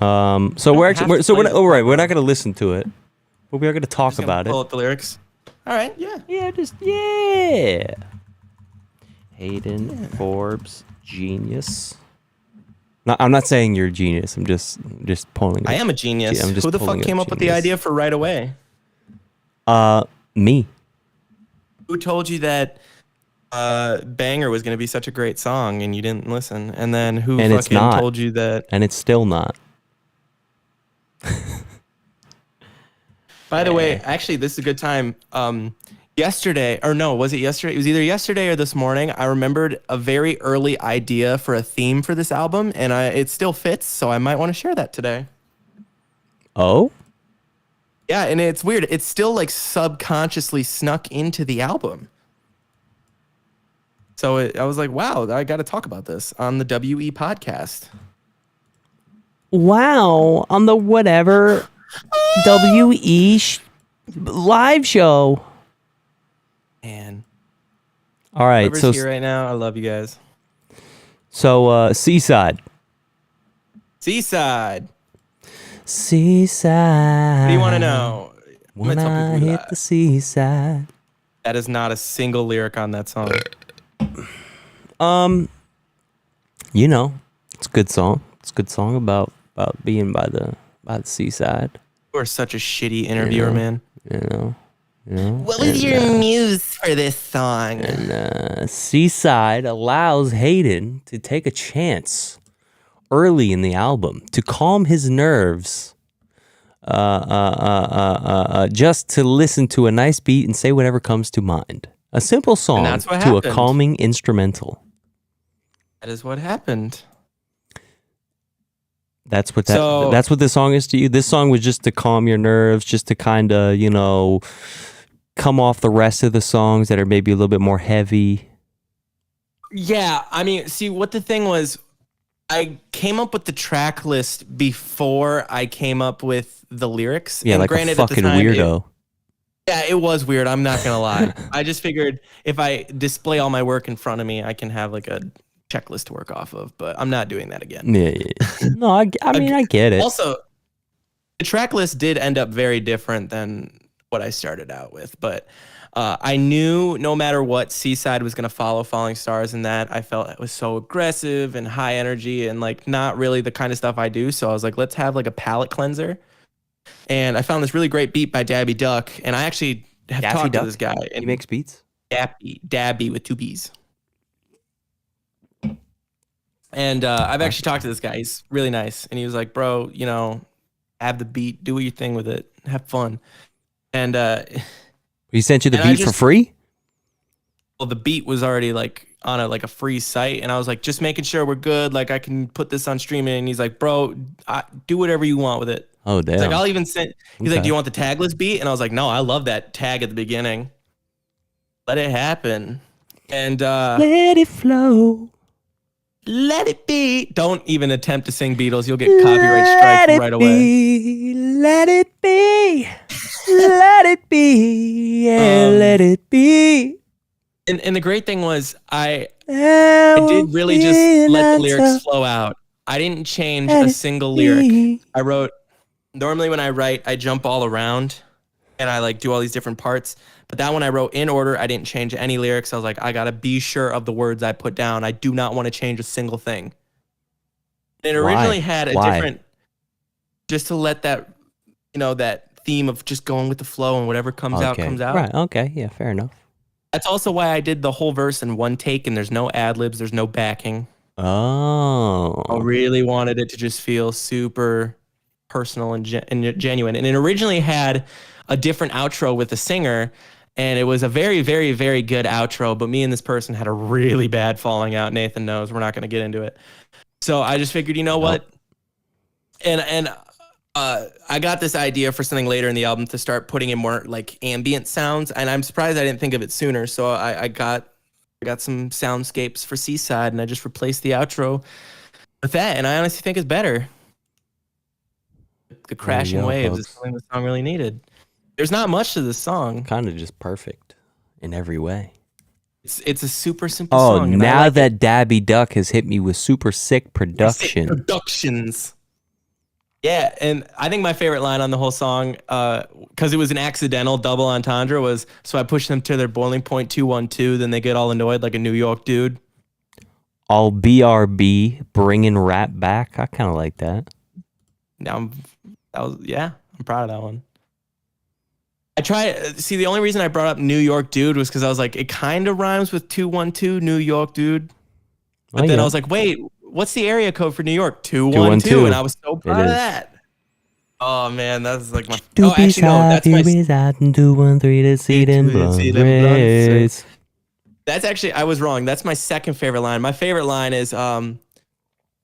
So we're not gonna listen to it, but we are gonna talk Just gonna about pull it. up the lyrics. All right, yeah. Yeah. Hayden, Forbes, genius. No, I'm not saying you're a genius. I'm just pulling. I am a genius. I'm just Who the pulling fuck came up with the genius. idea for Right Away? Me. Who told you that Banger was going to be such a great song and you didn't listen? And then who And it's fucking not. told you that? And it's still not. By the way, actually, this is a good time. Yesterday, or no, was it yesterday? It was either yesterday or this morning. I remembered a very early idea for a theme for this album, and it still fits, so I might want to share that today. Oh? Yeah, and it's weird. It's still like subconsciously snuck into the album. So I was like, wow, I got to talk about this on the WE podcast. Wow, on the whatever WE live show. Man. All right, Whoever's so here right now, I love you guys. Seaside. Seaside. Seaside. What do you want to know? I'm When gonna tell I people hit the seaside. that is not a single lyric on that song. You know, it's a good song. It's a good song about being by the seaside. You are such a shitty interviewer, know. man. You know. What was your muse for this song? And Seaside allows Hayden to take a chance early in the album to calm his nerves, just to listen to a nice beat and say whatever comes to mind. A simple song that's what to a happened. calming instrumental. That is what happened. That's what this song is to you. This song was just to calm your nerves, just to kind of, come off the rest of the songs that are maybe a little bit more heavy. Yeah, I mean, see, what the thing was, I came up with the track list before I came up with the lyrics. Yeah, and like granted, a at the fucking time, weirdo. it was weird. I'm not gonna lie. I just figured if I display all my work in front of me, I can have like a checklist to work off of. But I'm not doing that again. Yeah. No, I mean, I get it. Also, the track list did end up very different than what I started out with, but I knew no matter what, Seaside was going to follow Falling Stars, and that I felt it was so aggressive and high energy and like not really the kind of stuff I do. So I was like, let's have like a palate cleanser. And I found this really great beat by Dabby Duck, and I actually have talked to this guy. And He makes beats? Dabby with 2 B's. And I've actually talked to this guy. He's really nice. And he was like, bro, you know, have the beat, do your thing with it, have fun. And He sent you the and I beat for free? well, the beat was already like on a free site, and I was like, just making sure we're good. Like I can put this on streaming. And he's like, bro, do whatever you want with it. Oh, damn. He's like, I'll even send. He's like, Okay. do you want the tagless beat? And I was like, no, I love that tag at the beginning. Let it happen, and Let it flow. let it be. Don't even attempt to sing Beatles. You'll get copyright strike right away. Let it be. Let it be. Yeah, let it be. And the great thing was I did really just let the lyrics flow out. I didn't change a single lyric. I wrote, normally when I write, I jump all around and I like do all these different parts. But that one I wrote in order. I didn't change any lyrics. I was like, I got to be sure of the words I put down. I do not want to change a single thing. And it originally had a different, just to let that, you know, that theme of just going with the flow and whatever comes out, comes out. Right. Okay. Yeah, fair enough. That's also why I did the whole verse in one take and there's no ad libs, there's no backing. Oh. I really wanted it to just feel super personal and genuine. And it originally had a different outro with the singer, and it was a very, very, very good outro, but me and this person had a really bad falling out. Nathan knows. We're not going to get into it. So I just figured, you know what? And I got this idea for something later in the album to start putting in more like ambient sounds, and I'm surprised I didn't think of it sooner. So I got some soundscapes for Seaside, and I just replaced the outro with that, and I honestly think it's better. The crashing waves is something the song really needed. There's not much to this song. Kind of just perfect in every way. It's a super simple song. Oh, now that Dabby Duck has hit me with super sick production. Productions. Yeah, and I think my favorite line on the whole song, because it was an accidental double entendre, was, so I push them to their boiling point 212, then they get all annoyed like a New York dude. All BRB, bringing rap back. I kind of like that. I'm proud of that one. The only reason I brought up New York dude was because I was like, it kind of rhymes with 212, New York dude. But then I was like, wait, what's the area code for New York? 212. And I was so proud of that. Oh man, that's like my. Oh, actually no, that's my. 213 to see them blondes. That's actually, I was wrong. That's my second favorite line. My favorite line is now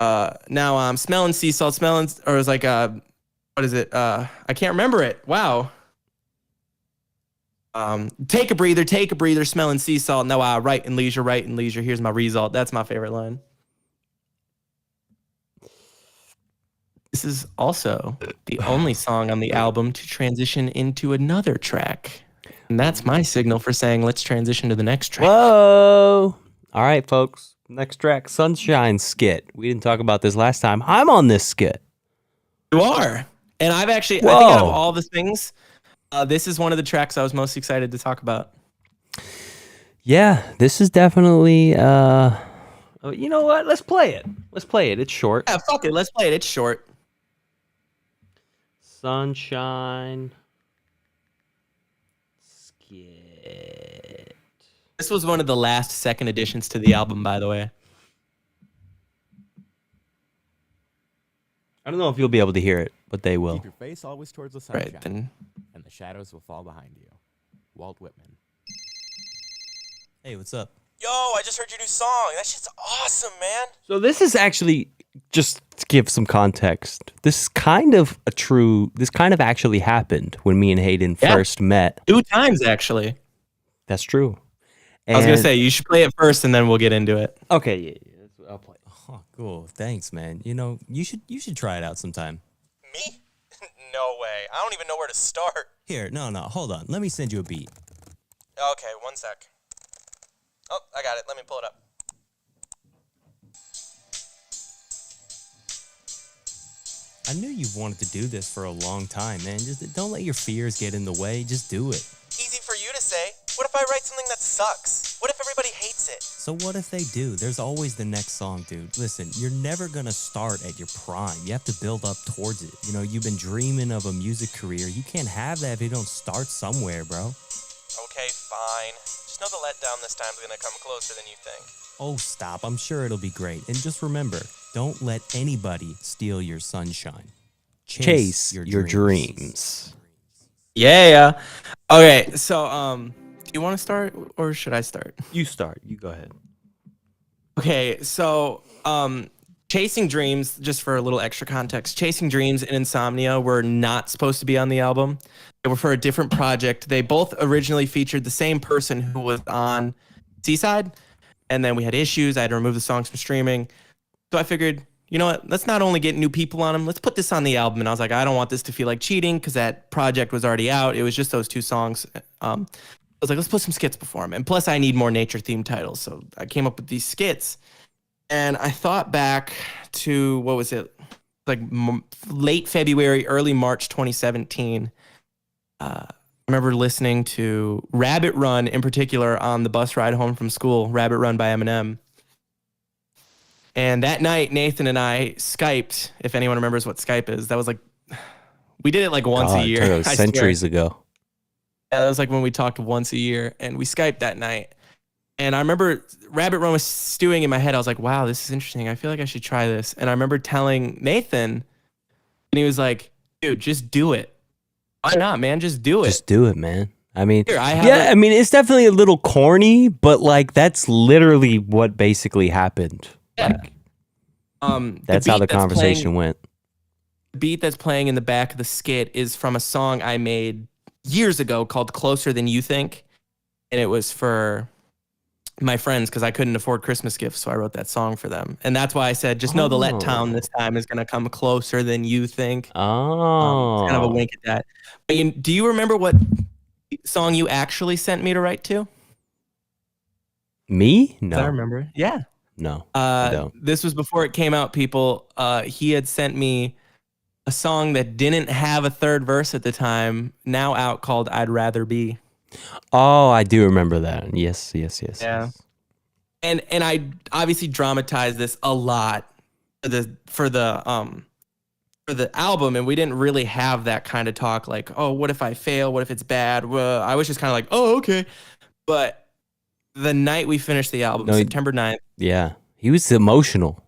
I'm smelling sea salt, or it was like what is it? I can't remember it. Wow. Take a breather, smelling sea salt. Now I write in leisure. Here's my result. That's my favorite line. This is also the only song on the album to transition into another track. And that's my signal for saying, let's transition to the next track. Whoa. All right, folks. Next track, Sunshine Skit. We didn't talk about this last time. I'm on this skit. You are. And I've actually, I think out of all the things, this is one of the tracks I was most excited to talk about. Yeah, this is definitely, you know what? Let's play it. It's short. Yeah, fuck it. Let's play it. It's short. Sunshine Skit. This was one of the last second additions to the album, by the way. I don't know if you'll be able to hear it, but they will. Keep your face always towards the sunshine, Right, then. and the shadows will fall behind you. Walt Whitman. Hey, what's up? Yo, I just heard your new song. That shit's awesome, man. So this is actually, just to give some context, this kind of actually happened when me and Hayden first met. 2 times, actually. That's true. I was going to say, you should play it first and then we'll get into it. Okay, yeah. I'll play. Oh, cool. Thanks, man. You know, you should try it out sometime. Me? No way. I don't even know where to start. Here, no, hold on. Let me send you a beat. Okay, one sec. Oh, I got it. Let me pull it up. I knew you've wanted to do this for a long time, man. Just don't let your fears get in the way. Just do it. Easy for you to say. What if I write something that sucks? What if everybody hates it? So what if they do? There's always the next song, dude. Listen, you're never gonna start at your prime. You have to build up towards it. You know, you've been dreaming of a music career. You can't have that if you don't start somewhere, bro. Okay, fine. Just know the letdown this time's gonna come closer than you think. Oh, stop. I'm sure it'll be great. And just remember, don't let anybody steal your sunshine. Chase your dreams. Yeah. Okay, so do you want to start or should I start? You start. You go ahead. Okay, so Chasing Dreams, just for a little extra context, Chasing Dreams and Insomnia were not supposed to be on the album. They were for a different project. They both originally featured the same person who was on Seaside, and then we had issues. I had to remove the songs from streaming. So I figured, you know what, let's not only get new people on them, let's put this on the album. And I was like, I don't want this to feel like cheating because that project was already out. It was just those 2 songs. I was like, let's put some skits before them. And plus, I need more nature-themed titles. So I came up with these skits. And I thought back to, what was it? Like late February, early March 2017. I remember listening to Rabbit Run in particular on the bus ride home from school, Rabbit Run by Eminem. And that night, Nathan and I Skyped, if anyone remembers what Skype is. That was like, we did it like once a year. That was centuries ago. Yeah, that was like when we talked once a year, and we Skyped that night. And I remember Rabbit Run was stewing in my head. I was like, wow, this is interesting. I feel like I should try this. And I remember telling Nathan, and he was like, dude, just do it. Why not, man? Just do it. Just do it, man. I mean, Here, I mean, it's definitely a little corny, but like that's literally what basically happened. Yeah. That's how the conversation went. The beat that's playing in the back of the skit is from a song I made years ago called Closer Than You Think. And it was for my friends because I couldn't afford Christmas gifts. So I wrote that song for them. And that's why I said, just know the letdown this time is going to come closer than you think. Oh. Kind of a wink at that. But do you remember what song you actually sent me to write to? Me? No. I remember. Yeah. No, I don't. This was before it came out, people. He had sent me a song that didn't have a third verse at the time, now out, called I'd Rather Be. Oh, I do remember that. Yes. Yeah. And I obviously dramatized this a lot for the album, and we didn't really have that kind of talk like, oh, what if I fail? What if it's bad? Well, I was just kind of like, oh, okay. But the night we finished the album, September 9th. Yeah. He was emotional.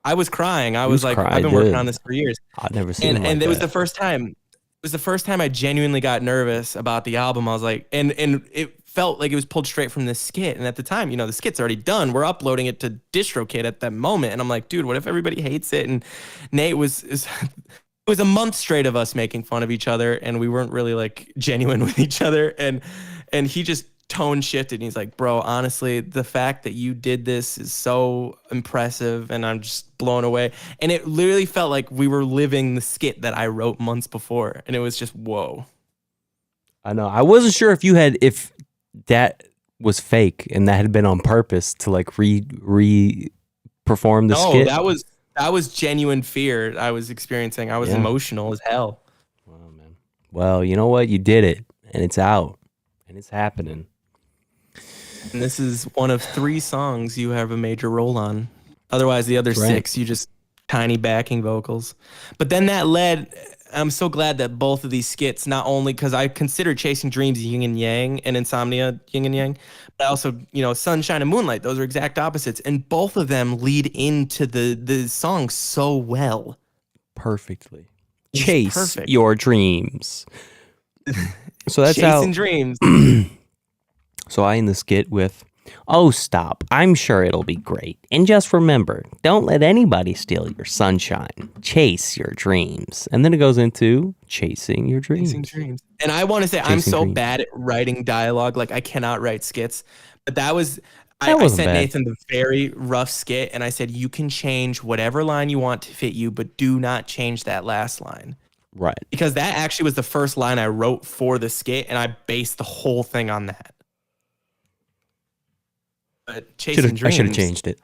I was crying. I was like, I've been working on this for years. I've never seen him like and it that. was the first time. It was the first time I genuinely got nervous about the album. I was like, and it felt like it was pulled straight from this skit. And at the time, the skit's already done. We're uploading it to DistroKid at that moment. And I'm like, dude, what if everybody hates it? And Nate it was a month straight of us making fun of each other, and we weren't really like genuine with each other. And he just tone shifted, and he's like, bro, honestly, the fact that you did this is so impressive, and I'm just blown away. And it literally felt like we were living the skit that I wrote months before, and it was just whoa. I know. I wasn't sure if that was fake and that had been on purpose to like perform the skit. No, that was genuine fear I was experiencing. I was emotional as hell. Wow, man. Well, you know what? You did it, and it's out, and it's happening. And this is one of 3 songs you have a major role on. Otherwise, the other 6, you just tiny backing vocals. But then that led, I'm so glad that both of these skits, not only because I consider Chasing Dreams yin and yang and Insomnia yin and yang, but also, Sunshine and Moonlight, those are exact opposites. And both of them lead into the song so well. Perfectly. Chase your dreams. So that's Chasing Dreams. So I end the skit with, oh, stop. I'm sure it'll be great. And just remember, don't let anybody steal your sunshine. Chase your dreams. And then it goes into chasing your dreams. Chasing dreams. And I want to say, I'm so bad at writing dialogue. Like, I cannot write skits. But I sent Nathan the very rough skit, and I said, you can change whatever line you want to fit you, but do not change that last line. Right. Because that actually was the first line I wrote for the skit, and I based the whole thing on that. But Chasing Dreams, I should have changed it.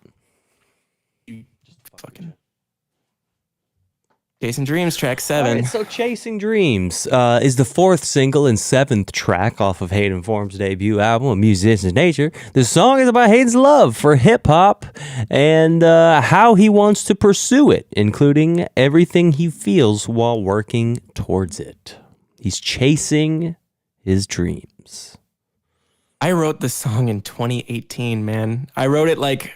Fucking Chasing Dreams, track 7. Right, so Chasing Dreams is the 4th single and 7th track off of Hayden Forbes' debut album, A Musician's Nature. The song is about Hayden's love for hip-hop and how he wants to pursue it, including everything he feels while working towards it. He's chasing his dreams. I wrote the song in 2018, man. I wrote it like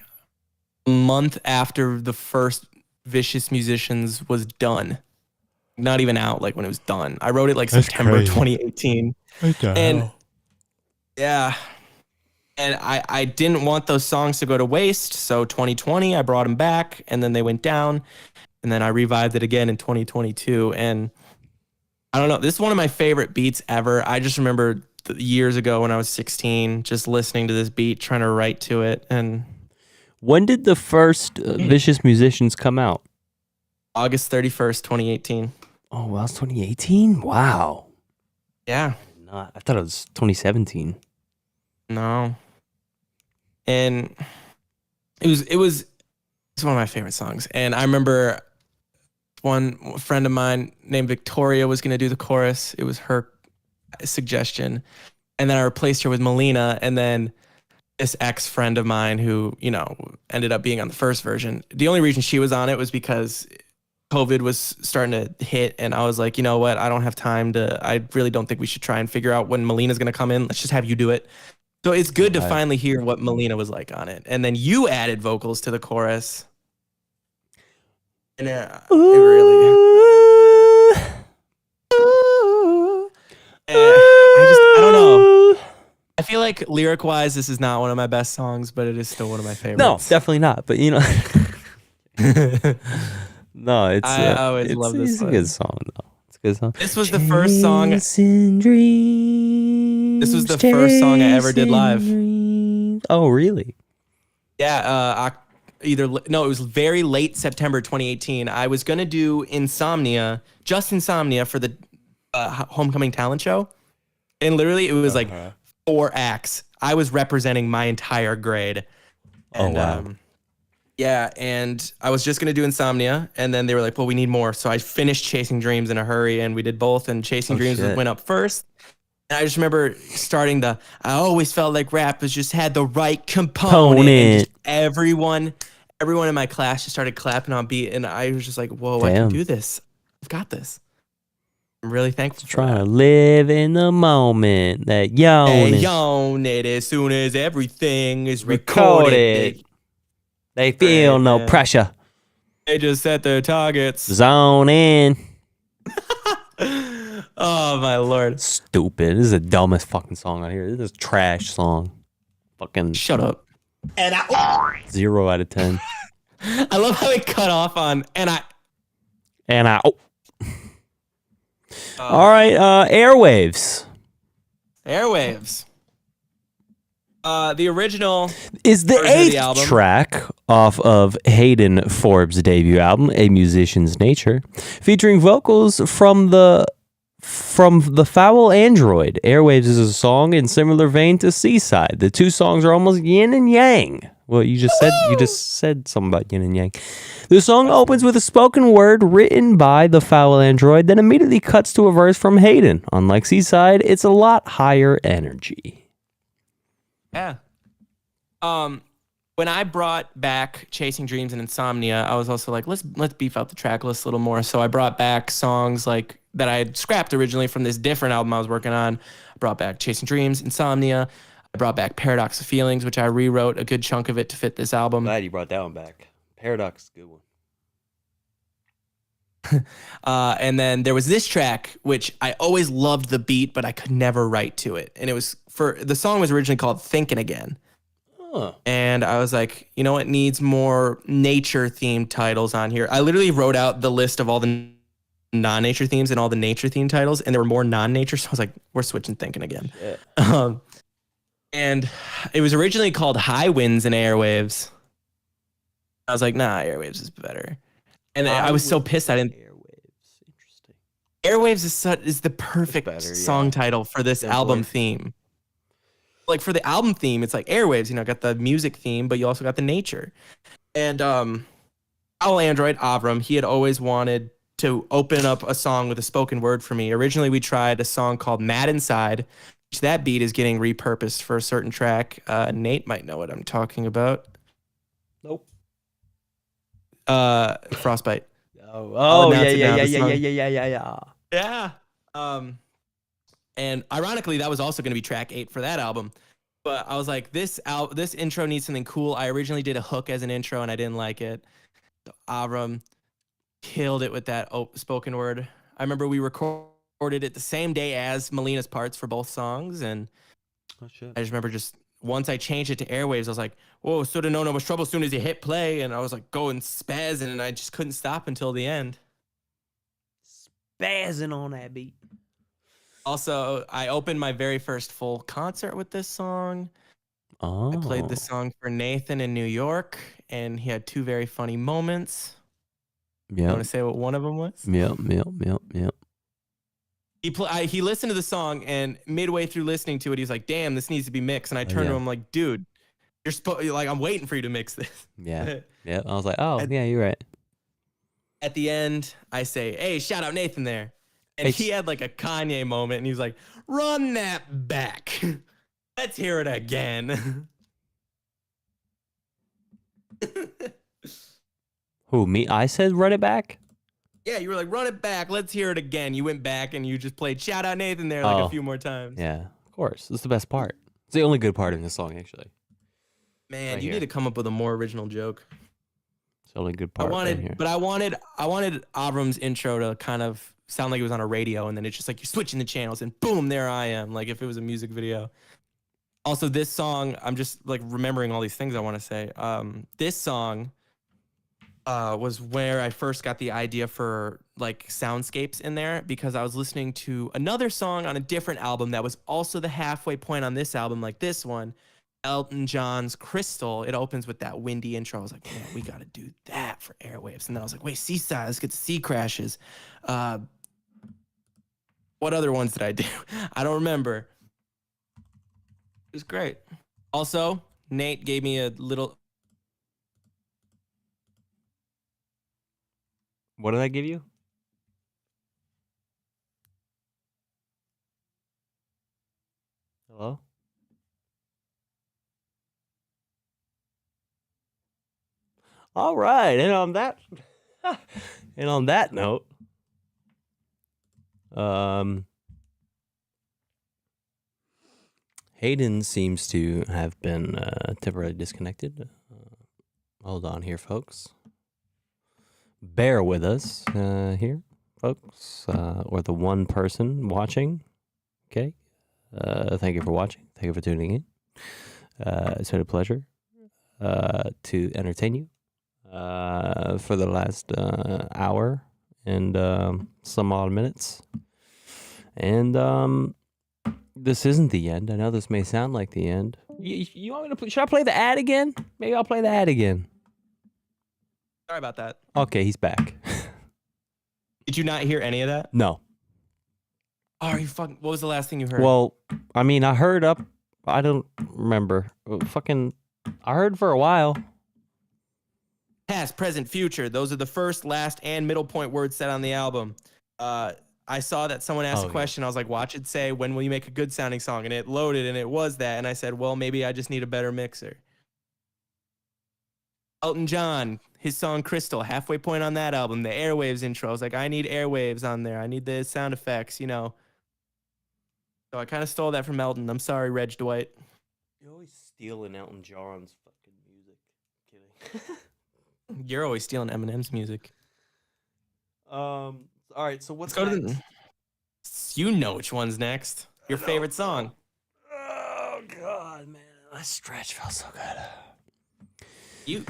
a month after the first Vicious Musicians was done. Not even out, like when it was done. I wrote it like September 2018. And yeah. And I didn't want those songs to go to waste. So 2020, I brought them back and then they went down. And then I revived it again in 2022. And I don't know, this is one of my favorite beats ever. I just remember years ago when I was 16, just listening to this beat, trying to write to it. And when did the first Vicious Musicians come out? August 31st, 2018. Oh, well, it's 2018? Wow. Yeah. I thought it was 2017. No. And it's one of my favorite songs. And I remember one friend of mine named Victoria was going to do the chorus. It was her suggestion. And then I replaced her with Melina. And then this ex-friend of mine who, you know, ended up being on the first version. The only reason she was on it was because COVID was starting to hit. And I was like, you know what? I don't have time I really don't think we should try and figure out when Melina's going to come in. Let's just have you do it. So it's good to finally hear what Melina was like on it. And then you added vocals to the chorus. And it really... I don't know. I feel like lyric-wise, this is not one of my best songs, but it is still one of my favorites. No, definitely not. But, you know... No, I always love this It's one. a good song, though. It's a good song. This was the first song... Dreams, this was the first song I ever did live. dreams. Oh, really? Yeah, it was very late September 2018. I was going to do Insomnia for the Homecoming Talent Show. And literally it was like 4 acts. I was representing my entire grade. And, wow. Yeah, and I was just going to do Insomnia, and then they were like, well, we need more. So I finished Chasing Dreams in a hurry, and we did both, and Chasing Dreams went up first. And I just remember starting I always felt like rap just had the right component. And just everyone in my class just started clapping on beat, and I was just like, whoa, I can do this. I've got this. I'm really thankful for Trying that. to live in the moment that Own it as soon as everything is recorded. They feel no pressure. They just set their targets. Zone in. Oh, my Lord. Stupid. This is the dumbest fucking song out here. This is a trash song. Fucking. Shut up. 0 out of 10. I love how it cut off on, All right, Airwaves. Airwaves. The original is the version of 8th album. track off of Hayden Forbes' debut album, A Musician's Nature, featuring vocals from the Foul Android. Airwaves is a song in similar vein to Seaside. The two songs are almost yin and yang. Well, you just said something about yin and yang. The song opens with a spoken word written by the Foul Android, then immediately cuts to a verse from Hayden. Unlike Seaside, it's a lot higher energy. Yeah. When I brought back Chasing Dreams and Insomnia, I was also like, let's beef out the track list a little more. So I brought back songs like that I had scrapped originally from this different album I was working on. I brought back Chasing Dreams, Insomnia. I brought back Paradox of Feelings, which I rewrote a good chunk of it to fit this album. Glad you brought that one back. Paradox is a good one. And then there was this track, which I always loved the beat, but I could never write to it. And it was the song was originally called Thinking Again. Huh. And I was like, you know, it needs more nature themed titles on here. I literally wrote out the list of all the non-nature themes and all the nature themed titles, and there were more non-nature. So I was like, we're switching Thinking Again. Yeah. And it was originally called High Winds and Airwaves. I was like, nah, Airwaves is better. And I was so pissed I didn't. Airwaves. Interesting. Airwaves is the perfect song title for this album theme. Like for the album theme, it's like Airwaves, you know, got the music theme, but you also got the nature. And Foul Android, Avram, he had always wanted to open up a song with a spoken word for me. Originally, we tried a song called Mad Inside, which that beat is getting repurposed for a certain track. Nate might know what I'm talking about. Nope. Frostbite. Yeah. Yeah. And ironically, that was also going to be track 8 for that album. But I was like, this intro needs something cool. I originally did a hook as an intro and I didn't like it. So Avram killed it with that spoken word. I remember we recorded it the same day as Melina's parts for both songs, and Oh shit. I just remember once I changed it to airwaves, I was like, whoa, sort of no much trouble as soon as you hit play, and I was like going spazzing, and I just couldn't stop until the end. Spazzing on that beat. Also, I opened my very first full concert with this song. Oh. I played this song for Nathan in New York, and he had 2 very funny moments. Yeah. You want to say what one of them was? Yep. He listened to the song, and midway through listening to it, he's like, "Damn, this needs to be mixed." And I turned to him like, "Dude, I'm waiting for you to mix this." Yeah. Yeah. I was like, oh, yeah, you're right. At the end, I say, "Hey, shout out Nathan there," and he had like a Kanye moment, and he was like, "Run that back, let's hear it again." Who, me? I said run it back? Yeah, you were like, "Run it back, let's hear it again." You went back and you just played "Shout out Nathan" there like a few more times. Yeah, of course. It's the best part. It's the only good part in this song, actually. Man, you need to come up with a more original joke. It's the only good part. I wanted Avram's intro to kind of sound like it was on a radio, and then it's just like you're switching the channels, and boom, there I am, like if it was a music video. Also, this song, I'm just like remembering all these things I want to say. This song was where I first got the idea for like soundscapes in there, because I was listening to another song on a different album that was also the halfway point on this album, like this one, Elton John's Crystal. It opens with that windy intro. I was like, man, we got to do that for airwaves. And then I was like, wait, Seaside, let's get the sea crashes. What other ones did I do? I don't remember. It was great. Also, Nate gave me a little... What did I give you? Hello? All right, and on that note, Hayden seems to have been temporarily disconnected. Hold on here, folks. Bear with us here, folks, or the one person watching. Okay, thank you for watching. Thank you for tuning in. It's been a pleasure to entertain you for the last hour and some odd minutes. And this isn't the end. I know this may sound like the end. You want me to should I play the ad again? Maybe I'll play the ad again. Sorry about that. Okay, he's back. Did you not hear any of that? No. Oh, are you fucking... What was the last thing you heard? Well, I mean, I heard up... I don't remember. I heard for a while. Past, present, future. Those are the first, last, and middle point words said on the album. I saw that someone asked a question. I was like, watch it say, when will you make a good sounding song? And it loaded, and it was that. And I said, well, maybe I just need a better mixer. Elton John, his song Crystal, halfway point on that album, the airwaves intro. I was like, I need airwaves on there. I need the sound effects, you know. So I kind of stole that from Elton. I'm sorry, Reg Dwight. You're always stealing Elton John's fucking music. Kidding. You're always stealing Eminem's music. All right, so what's next? You know which one's next. Your favorite song. Oh, God, man. That stretch felt so good.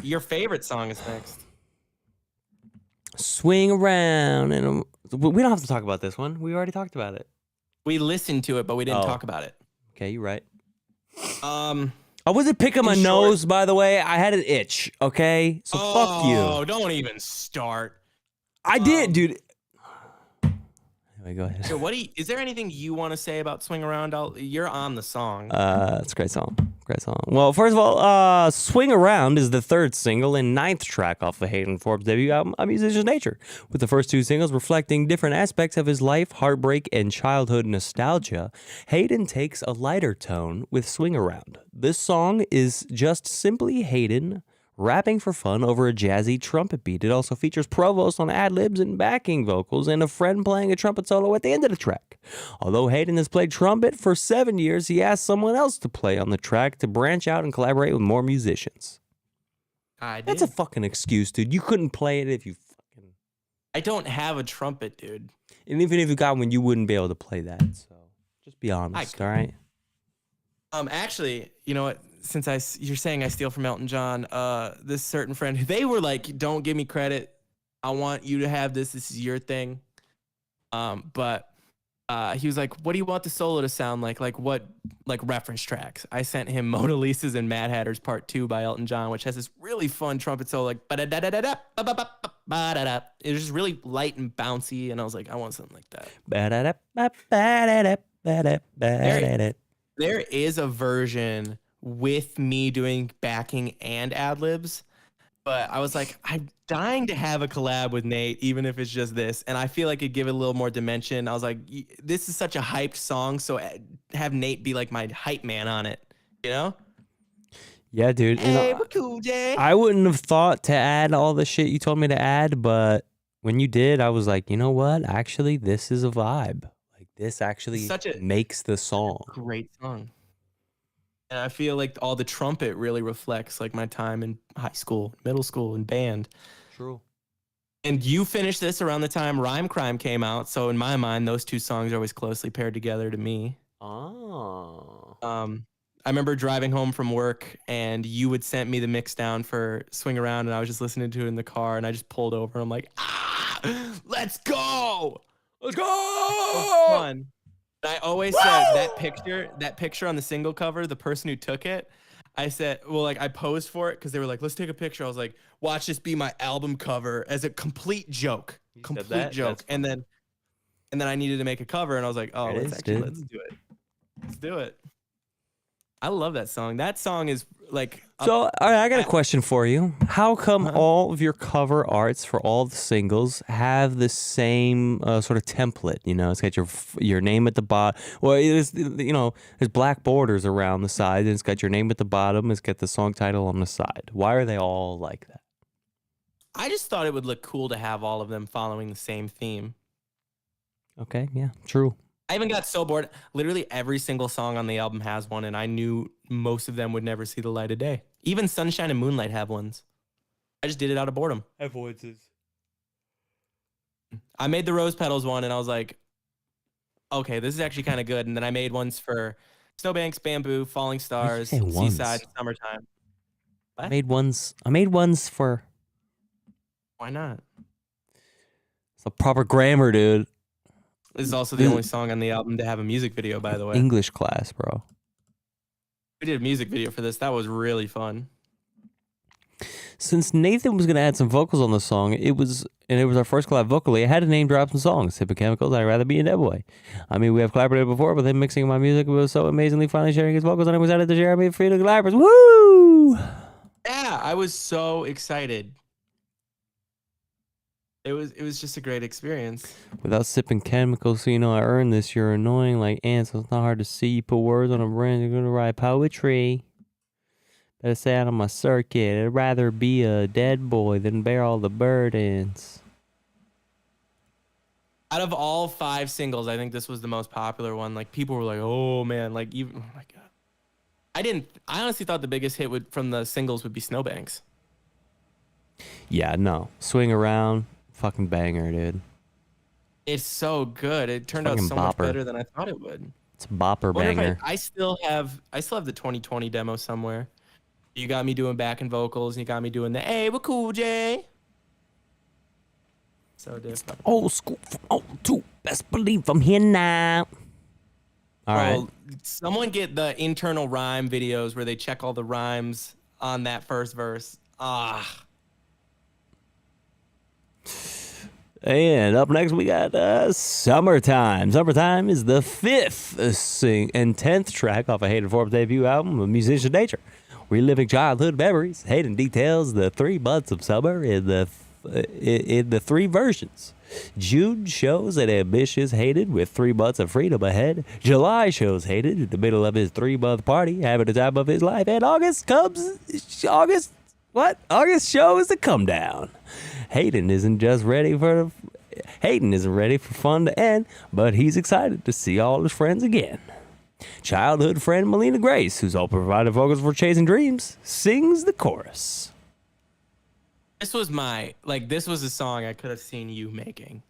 Your favorite song is next. Swing around. And we don't have to talk about this one. We already talked about it. We listened to it, but we didn't talk about it. Okay, you're right. I wasn't picking my nose, by the way. I had an itch, okay? So fuck you. Oh, don't even start. I did, dude. Anyway, go ahead. So is there anything you want to say about Swing Around? You're on the song. It's a great song. Great song. Well, first of all, Swing Around is the third single and 9th track off of Hayden Forbes' debut album, A Musician's Nature, with the first 2 singles reflecting different aspects of his life, heartbreak, and childhood nostalgia. Hayden takes a lighter tone with Swing Around. This song is just simply Hayden rapping for fun over a jazzy trumpet beat. It also features Provost on ad-libs and backing vocals and a friend playing a trumpet solo at the end of the track. Although Hayden has played trumpet for 7 years, he asked someone else to play on the track to branch out and collaborate with more musicians. That's a fucking excuse, dude. You couldn't play it if you fucking... I don't have a trumpet, dude. And even if you got one, you wouldn't be able to play that. So just be honest, all right? Actually, you know what? Since you're saying I steal from Elton John, this certain friend, they were like, "Don't give me credit. I want you to have this. This is your thing." But he was like, "What do you want the solo to sound like? Like what? Like reference tracks?" I sent him Mona Lisa's and Mad Hatter's Part 2 by Elton John, which has this really fun trumpet solo, like ba-da-da-da-da-da, ba-ba-ba-ba-da-da. It was just really light and bouncy, and I was like, I want something like that. There is a version with me doing backing and ad-libs, but I was like, I'm dying to have a collab with Nate, even if it's just this, and I feel like it'd give it a little more dimension. I was like, this is such a hyped song, so have Nate be like my hype man on it, you know? Yeah, dude. Hey, we're cool, Jay. I wouldn't have thought to add all the shit you told me to add, but when you did, I was like, you know what? Actually, this is a vibe. Like, this actually makes the song. Great song. And I feel like all the trumpet really reflects like my time in high school, middle school, and band. True. And you finished this around the time Rhyme Crime came out, so in my mind, those two songs are always closely paired together to me. Oh. I remember driving home from work, and you would send me the mix down for Swing Around, and I was just listening to it in the car, and I just pulled over, and I'm like, let's go! Let's go! So fun. And I always said that picture on the single cover, the person who took it, I said, well, like I posed for it because they were like, let's take a picture. I was like, watch this be my album cover as a complete joke. Complete joke. And then I needed to make a cover, and I was like, oh, let's do it. Let's do it. I love that song. That song is like... So, all right, I got a question for you. How come all of your cover arts for all the singles have the same sort of template? You know, it's got your name at the bottom. Well, there's black borders around the side, and it's got your name at the bottom. It's got the song title on the side. Why are they all like that? I just thought it would look cool to have all of them following the same theme. Okay, yeah, true. I even got so bored. Literally every single song on the album has one, and I knew most of them would never see the light of day. Even Sunshine and Moonlight have ones. I just did it out of boredom. Avoidances. I made the Rose Petals one, and I was like, okay, this is actually kind of good. And then I made ones for Snowbanks, Bamboo, Falling Stars, Seaside, Summertime. What? I made ones for... Why not? It's a proper grammar, dude. This is also the only song on the album to have a music video, by the way. English class, bro. We did a music video for this. That was really fun. Since Nathan was going to add some vocals on the song, it was our first collab vocally, I had to name drop some songs. Sipping Chemicals, I'd Rather Be a Dead Boy. I mean, we have collaborated before, but him mixing my music was so amazingly finally sharing his vocals, and I was added to share me free to collaborate. Woo! Yeah, I was so excited. It was just a great experience. Without sipping chemicals, so you know I earned this. You're annoying like ants, so it's not hard to see. You put words on a branch, you're gonna write poetry. Better stay out of my circuit. I'd rather be a dead boy than bear all the burdens. Out of all 5 singles, I think this was the most popular one. Like people were like, "Oh man!" Like even oh my god. I honestly thought the biggest hit from the singles would be Snowbanks. Yeah, no. Swing Around. Fucking banger, dude. It's so good. It turned out so much better than I thought it would. It's a bopper banger. I still have the 2020 demo somewhere. You got me doing backing vocals, and you got me doing the "Hey, we're cool, Jay." So different. Old school from old to best believe I'm here now. All right. Someone get the internal rhyme videos where they check all the rhymes on that first verse. And up next, we got Summertime. Summertime is the 5th and 10th track off of Hayden Forbes' debut album, A Musician's Nature. Reliving childhood memories, Hayden details the 3 months of summer in the 3 versions. June shows an ambitious Hayden with 3 months of freedom ahead. July shows Hayden in the middle of his 3-month party, having the time of his life. And August What? August show is a come down. Hayden isn't ready for fun to end, but he's excited to see all his friends again. Childhood friend Melina Grace, who's all provided vocals for Chasing Dreams, sings the chorus. This was this was a song I could have seen you making.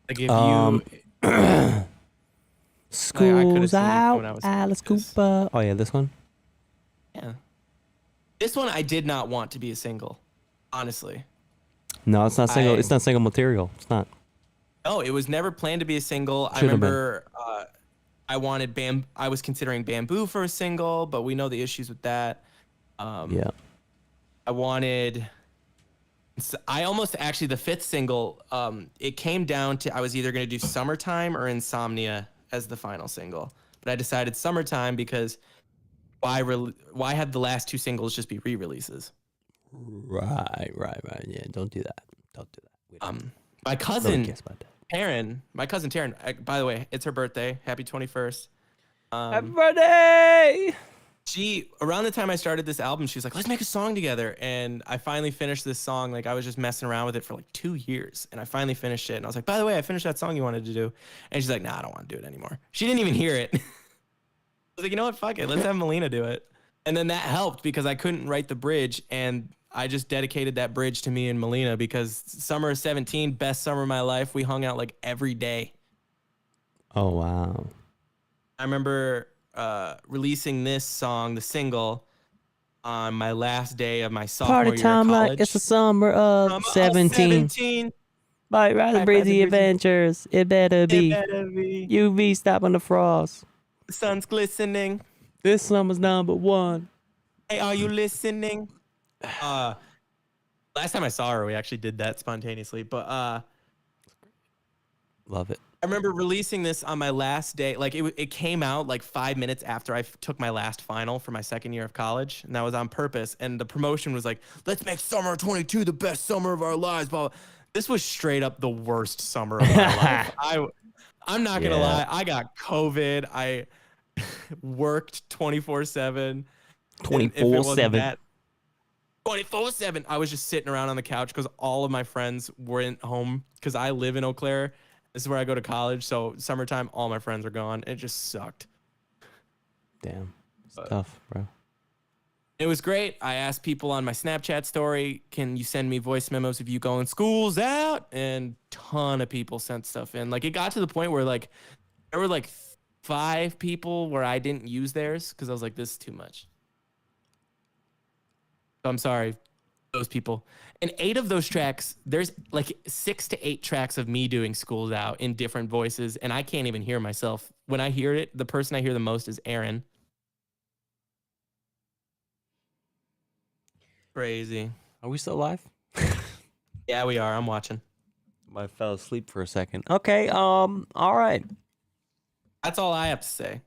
Like if you School's out, Alice Cooper. Oh yeah, this one? Yeah. This one I did not want to be a single, honestly. No, it's not single. It's not single material. It's not. No, it was never planned to be a single. I Should've remember I was considering Bamboo for a single, but we know the issues with that. Yeah. I almost actually the fifth single, it came down to I was either going to do Summertime or Insomnia as the final single. But I decided Summertime because why have the last two singles just be re-releases? Right. Yeah, don't do that. My cousin Taryn, by the way, it's her birthday. Happy 21st. Happy birthday! Around the time I started this album, she was like, let's make a song together. And I finally finished this song. Like I was just messing around with it for like 2 years. And I finally finished it. And I was like, by the way, I finished that song you wanted to do. And she's like, nah, I don't want to do it anymore. She didn't even hear it. I was like, you know what? Fuck it. Let's have Melina do it. And then that helped because I couldn't write the bridge. And I just dedicated that bridge to me and Melina because summer of 17, best summer of my life. We hung out like every day. Oh, wow. I remember releasing this song, the single, on my last day of my sophomore year of college. Party time like it's the summer of 17. Bite rather breezy adventures. It better be. UV stopping the frost. The sun's glistening. This summer's number one. Hey, are you listening? Last time I saw her, we actually did that spontaneously. But love it. I remember releasing this on my last day. Like it came out like 5 minutes after I took my last final for my second year of college, and that was on purpose. And the promotion was like, "Let's make summer of 22 the best summer of our lives." Blah, blah. This was straight up the worst summer of my life. I'm not gonna lie. I got COVID. I worked 24/7. 24/7. 24/7. I was just sitting around on the couch because all of my friends weren't home because I live in Eau Claire. This is where I go to college. So summertime, all my friends are gone. It just sucked. Damn. It's tough, bro. It was great. I asked people on my Snapchat story, can you send me voice memos of you going, school's out? And ton of people sent stuff in. Like, it got to the point where, like, there were, like, 5 people where I didn't use theirs because I was like, this is too much. So I'm sorry, those people. And 8 of those tracks, there's, like, 6 to 8 tracks of me doing School's Out in different voices, and I can't even hear myself. When I hear it, the person I hear the most is Aaron. Crazy. Are we still live? Yeah, we are. I'm watching. I fell asleep for a second. Okay, all right. That's all I have to say.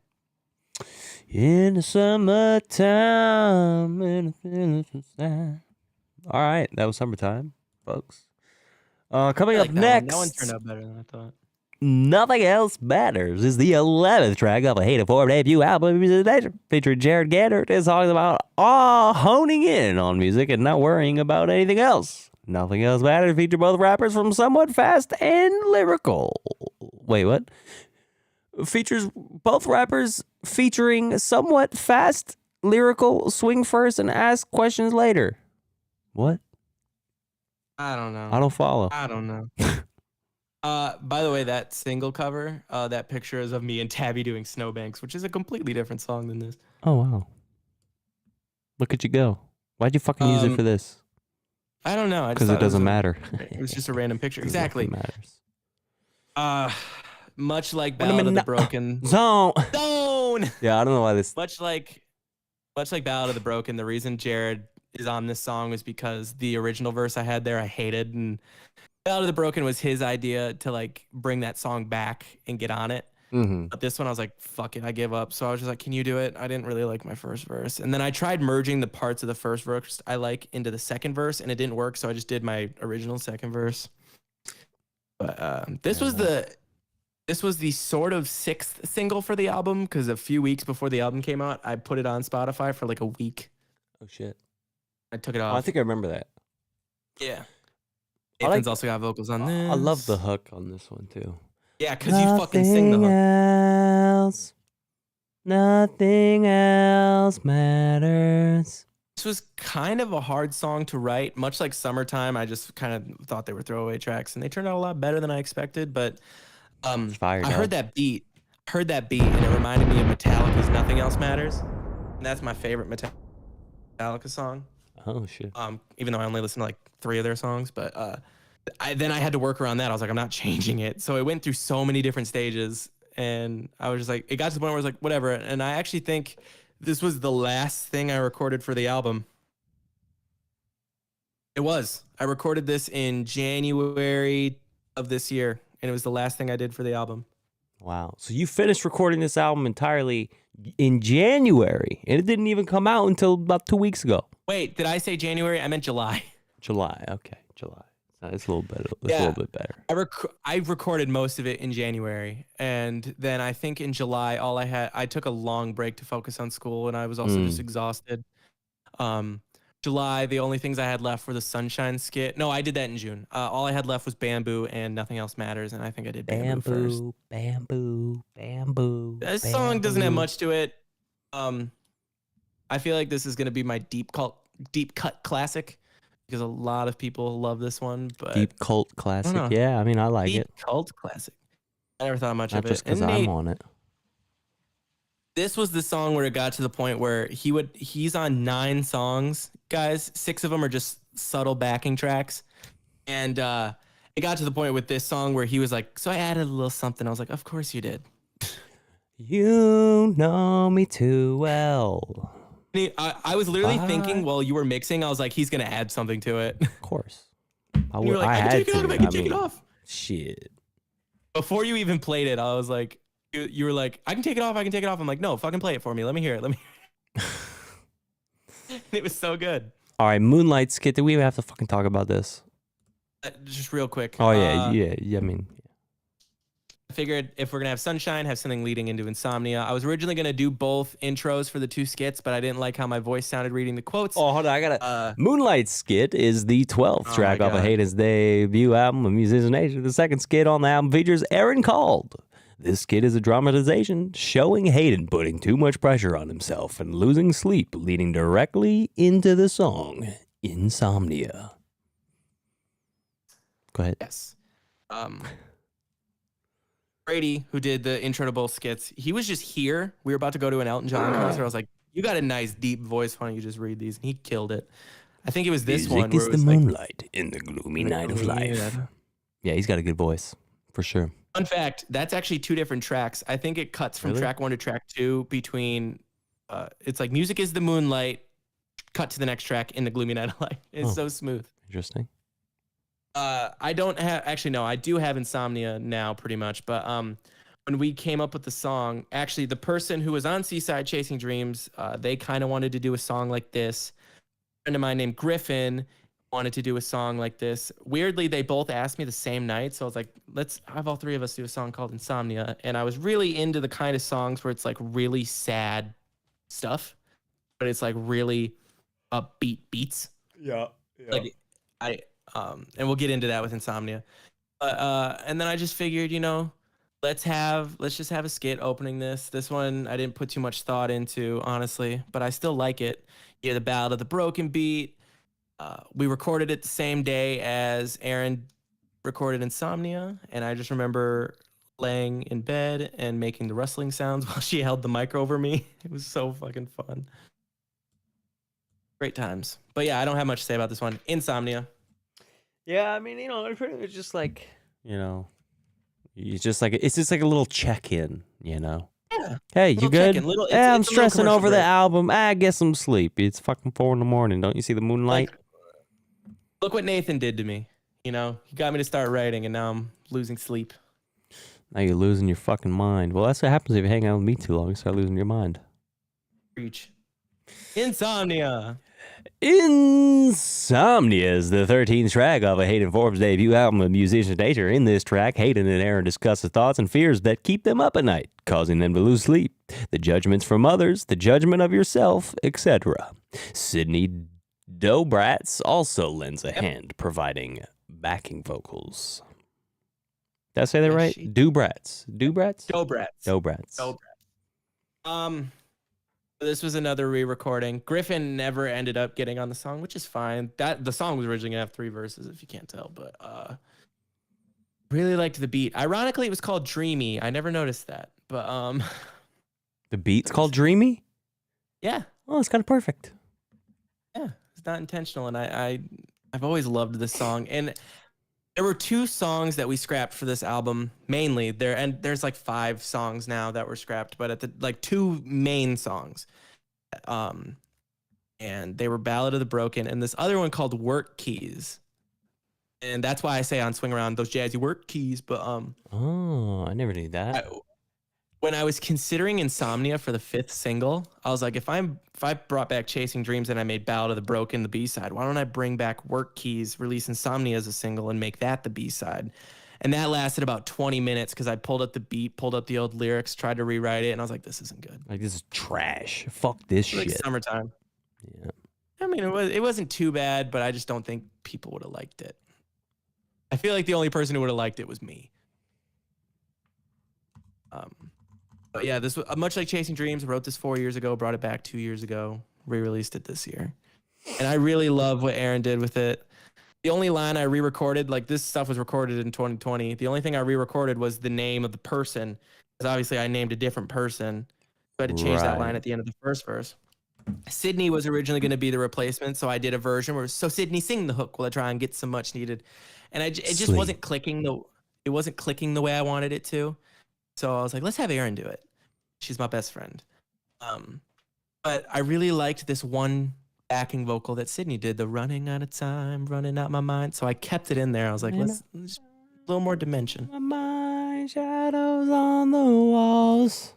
In the summertime. All right, that was Summertime, folks. Coming up next. That one turned out better than I thought. Nothing Else Matters is the 11th track of a Hayden Forbes debut album, featuring Jared Gander. It's talking about honing in on music and not worrying about anything else. Nothing Else Matters features both rappers from Somewhat Fast and Lyrical. Wait, what? Features both rappers featuring Somewhat Fast, Lyrical, Swing First, and Ask Questions Later. What? I don't know. I don't follow. I don't know. By the way, that single cover, that picture is of me and Tabby doing Snowbanks, which is a completely different song than this. Oh, wow. Look at you go. Why'd you fucking use it for this? I don't know. Because it doesn't matter. It was just a random picture. Exactly. Matters. Much like Ballad of the Broken. Zone. Yeah, I don't know why this. Much like Ballad of the Broken, the reason Jared is on this song was because the original verse I had there I hated, and Ballad of the Broken was his idea to like bring that song back and get on it. Mm-hmm. But this one I was like, fuck it, I give up. So I was just like, can you do it? I didn't really like my first verse. And then I tried merging the parts of the first verse I like into the second verse, and it didn't work. So I just did my original second verse. But this was the sort of 6th single for the album, because a few weeks before the album came out, I put it on Spotify for like a week. Oh shit. I took it Oh, off. I think I remember that. Yeah. I Nathan's like- also got vocals on this. I love the hook on this one too. Yeah, because you fucking sing the hook. Nothing else matters. This was kind of a hard song to write, much like Summertime. I just kind of thought they were throwaway tracks, and they turned out a lot better than I expected. But Fire, I dog. heard that beat, and it reminded me of Metallica's "Nothing Else Matters," and that's my favorite Metallica song. Oh shit. Even though I only listen to like 3 of their songs, but then I had to work around that. I was like, I'm not changing it. So it went through so many different stages, and I was just like, it got to the point where I was like, whatever. And I actually think this was the last thing I recorded for the album. It was. I recorded this in January of this year, and it was the last thing I did for the album. Wow. So you finished recording this album entirely in January, and it didn't even come out until about 2 weeks ago. Wait, did I say January? I meant July. July. Okay, July. It's a little bit. It's a little bit better. I recorded most of it in January, and then I think in July, I took a long break to focus on school, and I was also just exhausted. July, the only things I had left were the Sunshine skit. No, I did that in June. All I had left was Bamboo and Nothing Else Matters, and I think I did Bamboo first. Bamboo. This song doesn't have much to it. I feel like this is gonna be my deep cut classic because a lot of people love this one. But Deep cult classic. Yeah, I mean, I like it. deep cult classic. I never thought much Not of just it. because And I'm Nate, on it. this was the song where it got to the point where he's on 9 songs, guys. 6 of them are just subtle backing tracks. And it got to the point with this song where he was like, so I added a little something. I was like, of course you did. You know me too well. I was literally thinking while you were mixing, I was like, he's going to add something to it. Of course. You were like, I can take it off, I can take it off. Shit. Before you even played it, I was like, you were like, I can take it off, I can take it off. I'm like, no, fucking play it for me. Let me hear it. It was so good. All right, Moonlight skit. Do we even have to fucking talk about this? Just real quick. Oh, yeah. I mean, I figured if we're going to have Sunshine, have something leading into Insomnia. I was originally going to do both intros for the 2 skits, but I didn't like how my voice sounded reading the quotes. oh, hold on. I got Moonlight skit is the 12th track off of Hayden's debut album, A Musician Nation. The second skit on the album features Aaron Called. This skit is a dramatization showing Hayden putting too much pressure on himself and losing sleep, leading directly into the song Insomnia. Go ahead. Yes. Brady, who did the intro to both skits, he was just here. We were about to go to an Elton John concert. I was like, you got a nice deep voice. Why don't you just read these? And he killed it. I think it was this one. Music Where is it the was moonlight in the gloomy night of life. Yeah, he's got a good voice, for sure. Fun fact, that's actually 2 different tracks. I think it cuts from Really? track 1 to track 2 between, it's like music is the moonlight, cut to the next track in the gloomy night of life. It's so smooth. Interesting. I don't have, actually, no, I do have Insomnia now pretty much. But when we came up with the song, actually the person who was on Seaside Chasing Dreams, they kind of wanted to do a song like this. A friend of mine named Griffin wanted to do a song like this. Weirdly, they both asked me the same night. So I was like, let's have all 3 of us do a song called Insomnia. And I was really into the kind of songs where it's like really sad stuff, but it's like really upbeat beats. Yeah. Like and we'll get into that with Insomnia. And then I just figured, let's just have a skit opening this. This one I didn't put too much thought into, honestly, but I still like it. The Ballad of the Broken Beat. We recorded it the same day as Aaron recorded Insomnia, and I just remember laying in bed and making the rustling sounds while she held the mic over me. It was so fucking fun. Great times. But yeah, I don't have much to say about this one. Insomnia. Yeah, I mean, it's just like, it's just like a little check-in, Yeah. Hey, you good? check-in, little- I'm it's a little stressing commercial over the break. album. Get some sleep. It's fucking 4 a.m. Don't you see the moonlight? Look what Nathan did to me. He got me to start writing, and now I'm losing sleep. Now you're losing your fucking mind. Well, that's what happens if you hang out with me too long. You start losing your mind. Preach. Insomnia. Insomnia is the 13th track of a Hayden Forbes debut album, A Musician's Nature. In this track, Hayden and Aaron discuss the thoughts and fears that keep them up at night, causing them to lose sleep, the judgments from others, the judgment of yourself, etc. Sydney Dobrats also lends a hand providing backing vocals. Did I say that Yeah, right? she- Dobrats. Dobrats? Dobrats. Dobrats. This was another re-recording. Griffin never ended up getting on the song, which is fine. That the song was originally gonna have 3 verses, if you can't tell, but really liked the beat. Ironically, it was called Dreamy. I never noticed that, but The beat's called Dreamy? yeah, Oh, it's kind of perfect. yeah, it's not intentional, and I've always loved this song. And there were 2 songs that we scrapped for this album, mainly. There's like 5 songs now that were scrapped, but at the like 2 main songs. And they were Ballad of the Broken and this other one called Work Keys. And that's why I say on Swing Around, those jazzy work keys. But Oh, I never knew that. when I was considering Insomnia for the 5th single, I was like, if I brought back Chasing Dreams and I made Ballad of the Broken the B-side, why don't I bring back Work Keys, release Insomnia as a single, and make that the B-side? And that lasted about 20 minutes because I pulled up the beat, pulled up the old lyrics, tried to rewrite it, and I was like, this isn't good. Like, this is trash. Fuck this Like shit. Summertime. Yeah. I mean, it wasn't too bad, but I just don't think people would have liked it. I feel like the only person who would have liked it was me. But yeah, this was much like Chasing Dreams. I wrote this 4 years ago, brought it back 2 years ago, re-released it this year. And I really love what Aaron did with it. The only line I re-recorded, like this stuff was recorded in 2020. The only thing I re-recorded was the name of the person. Because obviously I named a different person. So I had to change that line at the end of the first verse. Sydney was originally going to be the replacement. So I did a version where, so Sydney, sing the hook while I try and get some much needed. And it just wasn't clicking the way I wanted it to. So I was like, let's have Erin do it. She's my best friend. But I really liked this one backing vocal that Sydney did, the running out of time, running out my mind. So I kept it in there. I was like, let's a little more dimension. My mind, shadows on the walls.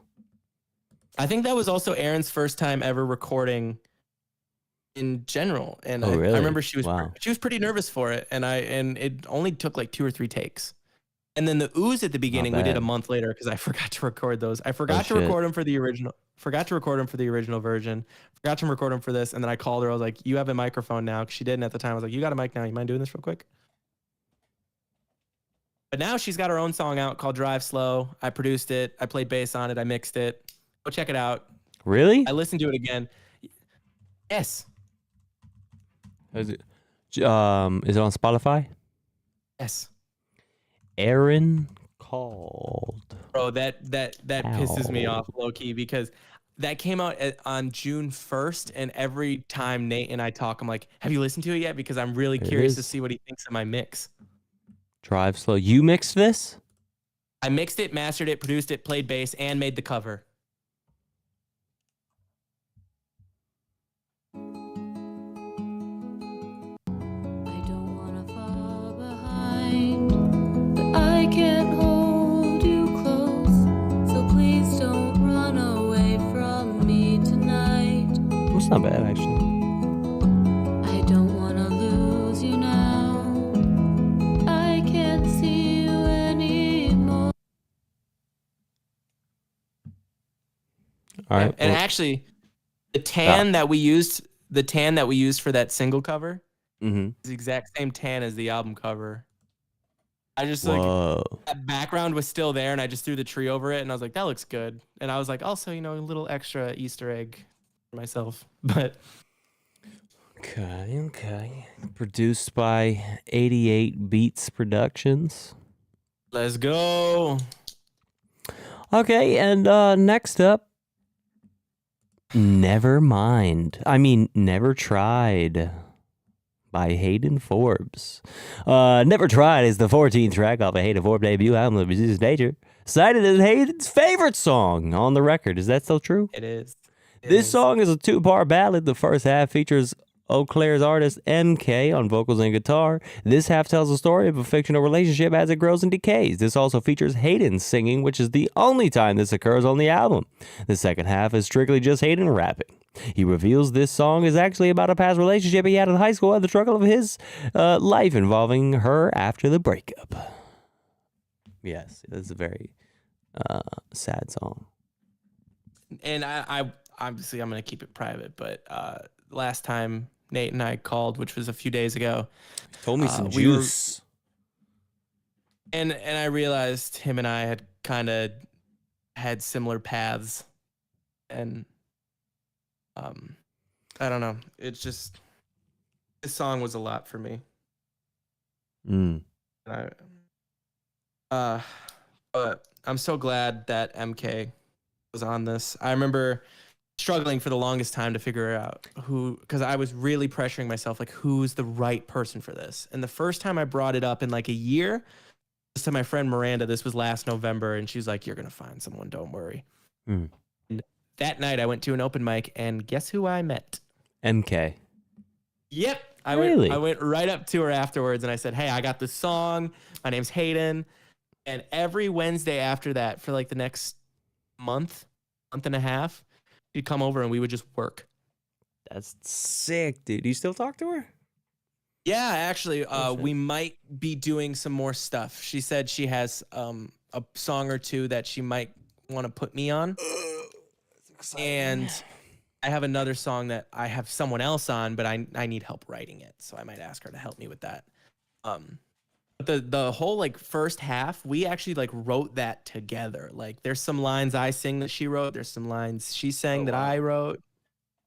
I think that was also Erin's first time ever recording in general. And I really? remember she was pretty nervous for it. And it only took like 2 or 3 takes. And then the ooze at the beginning we did a month later because I forgot to record those. I forgot to record them for the original. Forgot to record them for the original version. Forgot to record them for this. And then I called her. I was like, "You have a microphone now." 'Cause she didn't at the time. I was like, "You got a mic now. You mind doing this real quick?" But now she's got her own song out called Drive Slow. I produced it. I played bass on it. I mixed it. Go check it out. Really? I listened to it again. Yes. Is it on Spotify? Yes. Aaron called. Bro, that pisses me off low key because that came out on June 1st, and every time Nate and I talk, I'm like, "Have you listened to it yet?" Because I'm really curious to see what he thinks of my mix. Drive Slow. You mixed this? I mixed it, mastered it, produced it, played bass, and made the cover. I can't hold you close, so please don't run away from me tonight. That's not bad, actually. I don't want to lose you now. I can't see you anymore. All right. And actually, the tan that we used for that single cover is the exact same tan as the album cover. I just that background was still there, and I just threw the tree over it, and I was like, that looks good. And I was like, also, a little extra Easter egg for myself. But okay. Produced by 88 Beats Productions. Let's go. Okay, and next up, Never Mind. I mean, Never Tried. By Hayden Forbes. Never Tried is the 14th track off a Hayden Forbes debut album of Resistance Nature, cited as Hayden's favorite song on the record. Is that still true? It is. This song is a 2-part ballad. The first half features Eau Claire's artist MK on vocals and guitar. This half tells the story of a fictional relationship as it grows and decays. This also features Hayden singing, which is the only time this occurs on the album. The second half is strictly just Hayden rapping. He reveals this song is actually about a past relationship he had in high school and the struggle of his life involving her after the breakup. Yes, it's a very sad song. And I obviously I'm gonna keep it private, but last time Nate and I called, which was a few days ago. Told me some we were- juice. And I realized him and I had kind of had similar paths, and I don't know. It's just this song was a lot for me. Mm. But I'm so glad that MK was on this. I remember struggling for the longest time to figure out who, because I was really pressuring myself, like, who's the right person for this. And the first time I brought it up in like a year, this to my friend Miranda, this was last November, and she's like, you're going to find someone, don't worry. Mm. And that night I went to an open mic, and guess who I met? MK. Yep. I went right up to her afterwards, and I said, hey, I got this song. My name's Hayden. And every Wednesday after that, for like the next month and a half, she'd come over and we would just work. That's sick, dude. Do you still talk to her? Yeah, actually, we might be doing some more stuff. She said she has a song or two that she might want to put me on. And I have another song that I have someone else on, but I need help writing it. So I might ask her to help me with that. But the whole like first half, we actually like wrote that together. Like there's some lines I sing that she wrote. There's some lines she sang that I wrote.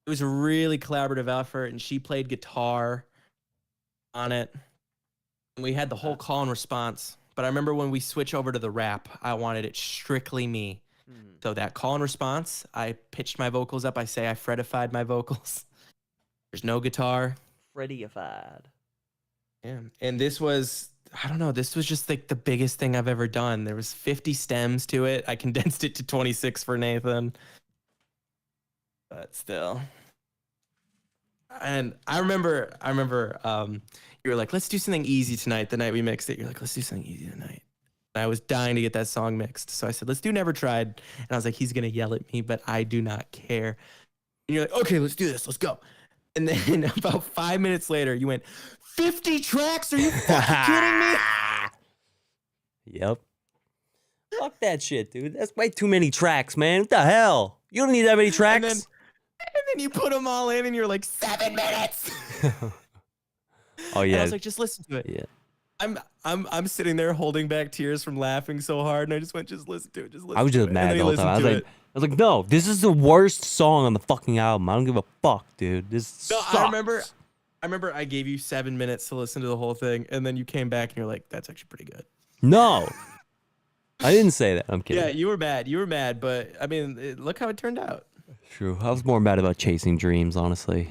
It was a really collaborative effort, and she played guitar on it. And we had the whole call and response. But I remember when we switch over to the rap, I wanted it strictly me. So that call and response, I pitched my vocals up. I say I Fredified my vocals. There's no guitar. Fredified. Yeah. And this was, I don't know, this was just like the biggest thing I've ever done. There was 50 stems to it. I condensed it to 26 for Nathan. But still. And I remember you were like, let's do something easy tonight. The night we mixed it, you're like, let's do something easy tonight. And I was dying to get that song mixed. So I said, let's do Never Tried. And I was like, he's going to yell at me, but I do not care. And you're like, okay, let's do this. Let's go. And then about 5 minutes later, you went, 50 tracks? Are you fucking kidding me? Yep. Fuck that shit, dude. That's way too many tracks, man. What the hell? You don't need that many tracks. And then you put them all in, and you're like, 7 minutes. Oh yeah. And I was like, just listen to it. Yeah. I'm sitting there holding back tears from laughing so hard, and I just went, just listen to it. Just listen. I was just to it. mad And the then whole he time. I listened was to like, no, this is the worst song on the fucking album. I don't give a fuck, dude. This No, sucks. I remember I gave you 7 minutes to listen to the whole thing, and then you came back and you're like, that's actually pretty good. No. I didn't say that. I'm kidding. Yeah, you were mad, but I mean, look how it turned out. True. I was more mad about Chasing Dreams, honestly.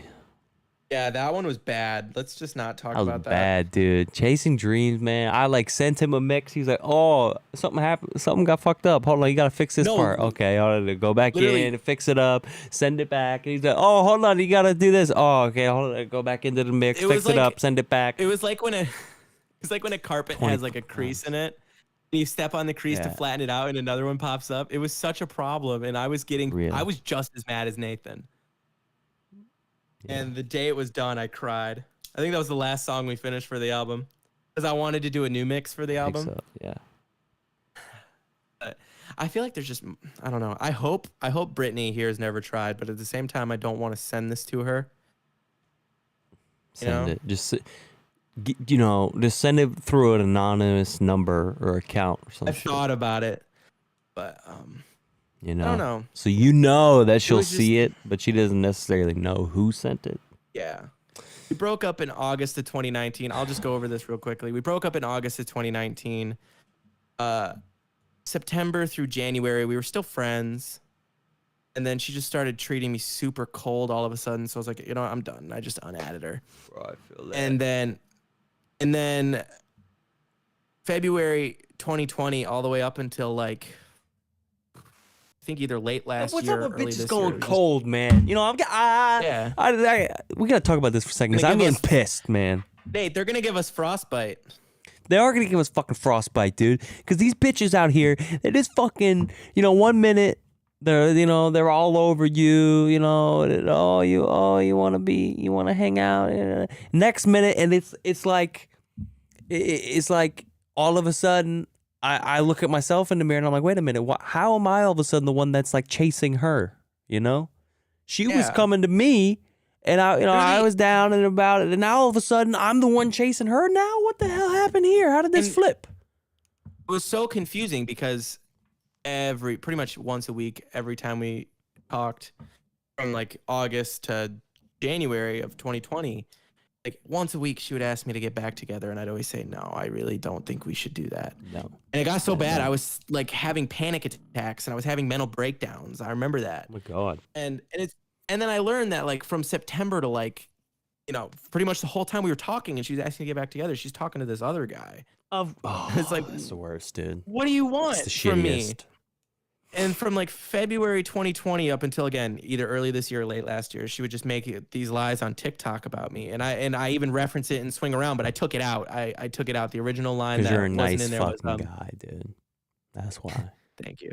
Yeah, that one was bad. Let's just not talk That was about that. bad, dude. Chasing Dreams, man. I like sent him a mix. He's like, oh, something happened. Something got fucked up. Hold on, you gotta fix this part. Okay, hold on, go back in, fix it up, send it back. And he's like, oh, hold on, you gotta do this. Oh, okay, hold on, go back into the mix, fix it up, send it back. It was like when a carpet has like a crease in it. And you step on the crease to flatten it out, and another one pops up. It was such a problem, and I was just as mad as Nathan. Yeah. And the day it was done, I cried. I think that was the last song we finished for the album, because I wanted to do a new mix for the album. I think so, yeah. But I feel like there's just, I don't know. I hope Brittany here has Never Tried, but at the same time, I don't want to send this to her. Send it. Just, just send it through an anonymous number or account or something. I've thought about it, but I don't know. So that she'll see it, but she doesn't necessarily know who sent it. Yeah. We broke up in August of 2019. I'll just go over this real quickly. We broke up in August of 2019. September through January, we were still friends. And then she just started treating me super cold all of a sudden. So I was like, I'm done. I just unadded her. Bro, I feel that. And then February 2020, all the way up until like, I think either late last What's year up or with early bitches this going year. cold, man? We gotta talk about this for a second, because I'm getting pissed, man. Nate, they're gonna give us frostbite. They are gonna give us fucking frostbite, dude. Because these bitches out here, they just fucking, 1 minute they're all over you, you want to hang out. Next minute, and it's like all of a sudden, I look at myself in the mirror and I'm like, wait a minute, how am I all of a sudden the one that's like chasing her? She was coming to me And I was down and about it, and now all of a sudden I'm the one chasing her now? What the hell happened here? How did this flip? It was so confusing because pretty much once a week, every time we talked from like August to January of 2020, like once a week she would ask me to get back together, and I'd always say, no, I really don't think we should do that. No. And it got so bad, I was like having panic attacks and I was having mental breakdowns. I remember that. Oh my God. And then I learned that like from September to like, pretty much the whole time we were talking and she was asking to get back together, she's talking to this other guy. It's like, that's the worst, dude. What do you want from me? And from like February 2020 up until again, either early this year or late last year, she would just make these lies on TikTok about me. And I even reference it and swing around, but I took it out. I took it out. The original line that you're a wasn't nice in there fucking was, guy, dude. That's why. Thank you.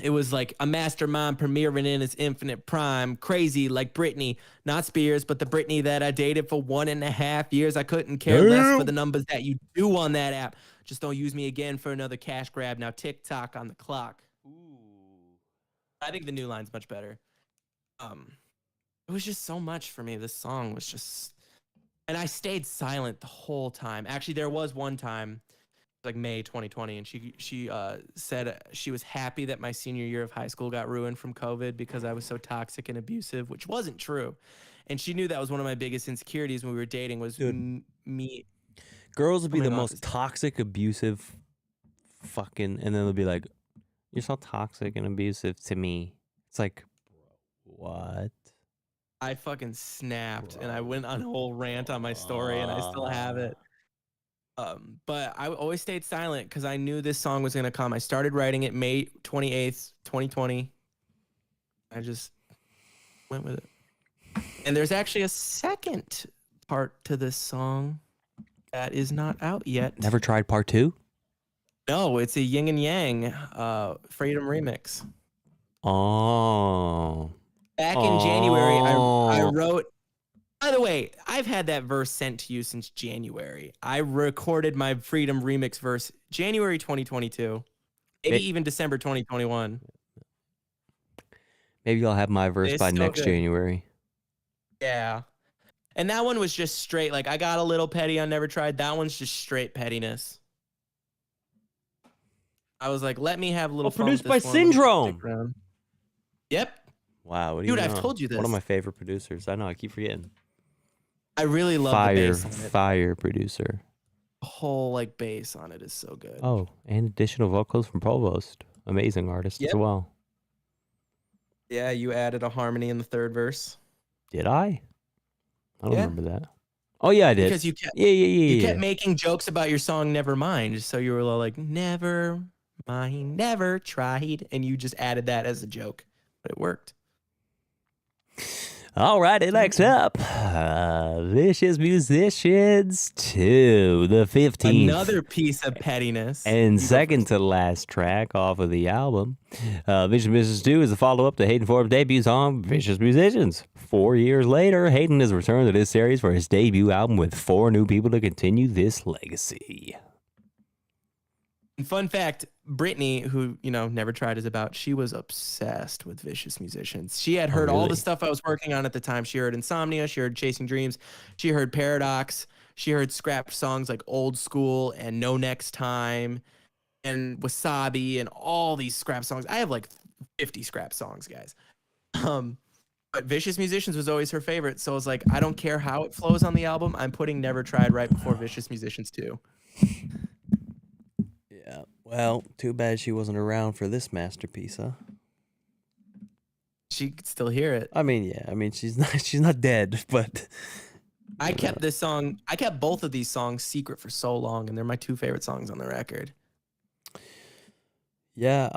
It was like a mastermind premiering in its infinite prime, crazy like Britney, not Spears, but the Britney that I dated for 1.5 years. I couldn't care less for the numbers that you do on that app. Just don't use me again for another cash grab. Now TikTok on the clock. Ooh. I think the new line's much better. It was just so much for me. This song was just, and I stayed silent the whole time. Actually, there was one time, like May 2020, and she said she was happy that my senior year of high school got ruined from COVID because I was so toxic and abusive, which wasn't true. And she knew that was one of my biggest insecurities when we were dating was me. Girls would be the most toxic, abusive fucking, and then they'll be like, you're so toxic and abusive to me. It's like, what? I fucking snapped and I went on a whole rant on my story and I still have it. But I always stayed silent because I knew this song was going to come. I started writing it May 28th, 2020. I just went with it. And there's actually a second part to this song that is not out yet. Never tried part 2? No, it's a Yin and Yang Freedom remix. Oh. Back in January, I wrote. By the way, I've had that verse sent to you since January. I recorded my Freedom remix verse January 2022, maybe even December 2021. Maybe I'll have my verse by next January. Yeah. And that one was just straight, like, I got a little petty on Never Tried. That one's just straight pettiness. I was like, let me have a little fun. Produced by Syndrome. Yep. Wow. What do you know? I've told you this. One of my favorite producers. I know. I keep forgetting. I really love the bass on it. Fire producer. The whole like bass on it is so good. Oh, and additional vocals from Provost. Amazing artist as well. Yeah, you added a harmony in the third verse. Did I? I don't remember that. Oh yeah, I did. Because you kept you kept making jokes about your song Nevermind. So you were like, never mind, never tried. And you just added that as a joke. But it worked. All righty, next up, Vicious Musicians 2, the 15th. Another piece of pettiness. And second to last track off of the album. Vicious Musicians 2 is the follow-up to Hayden Forbes' debut song, Vicious Musicians. 4 years later, Hayden has returned to this series for his debut album with 4 new people to continue this legacy. Fun fact, Brittany, who, Never Tried is about, she was obsessed with Vicious Musicians. She had heard all the stuff I was working on at the time. She heard Insomnia, she heard Chasing Dreams, she heard Paradox, she heard scrapped songs like Old School and No Next Time and Wasabi and all these scrap songs. I have like 50 scrap songs, guys. But Vicious Musicians was always her favorite. So I was like, I don't care how it flows on the album. I'm putting Never Tried right before Vicious Musicians 2. Yeah, well, too bad she wasn't around for this masterpiece, huh? She could still hear it. I mean, yeah. I mean, she's not dead, but I kept both of these songs secret for so long, and they're my 2 favorite songs on the record. Yeah,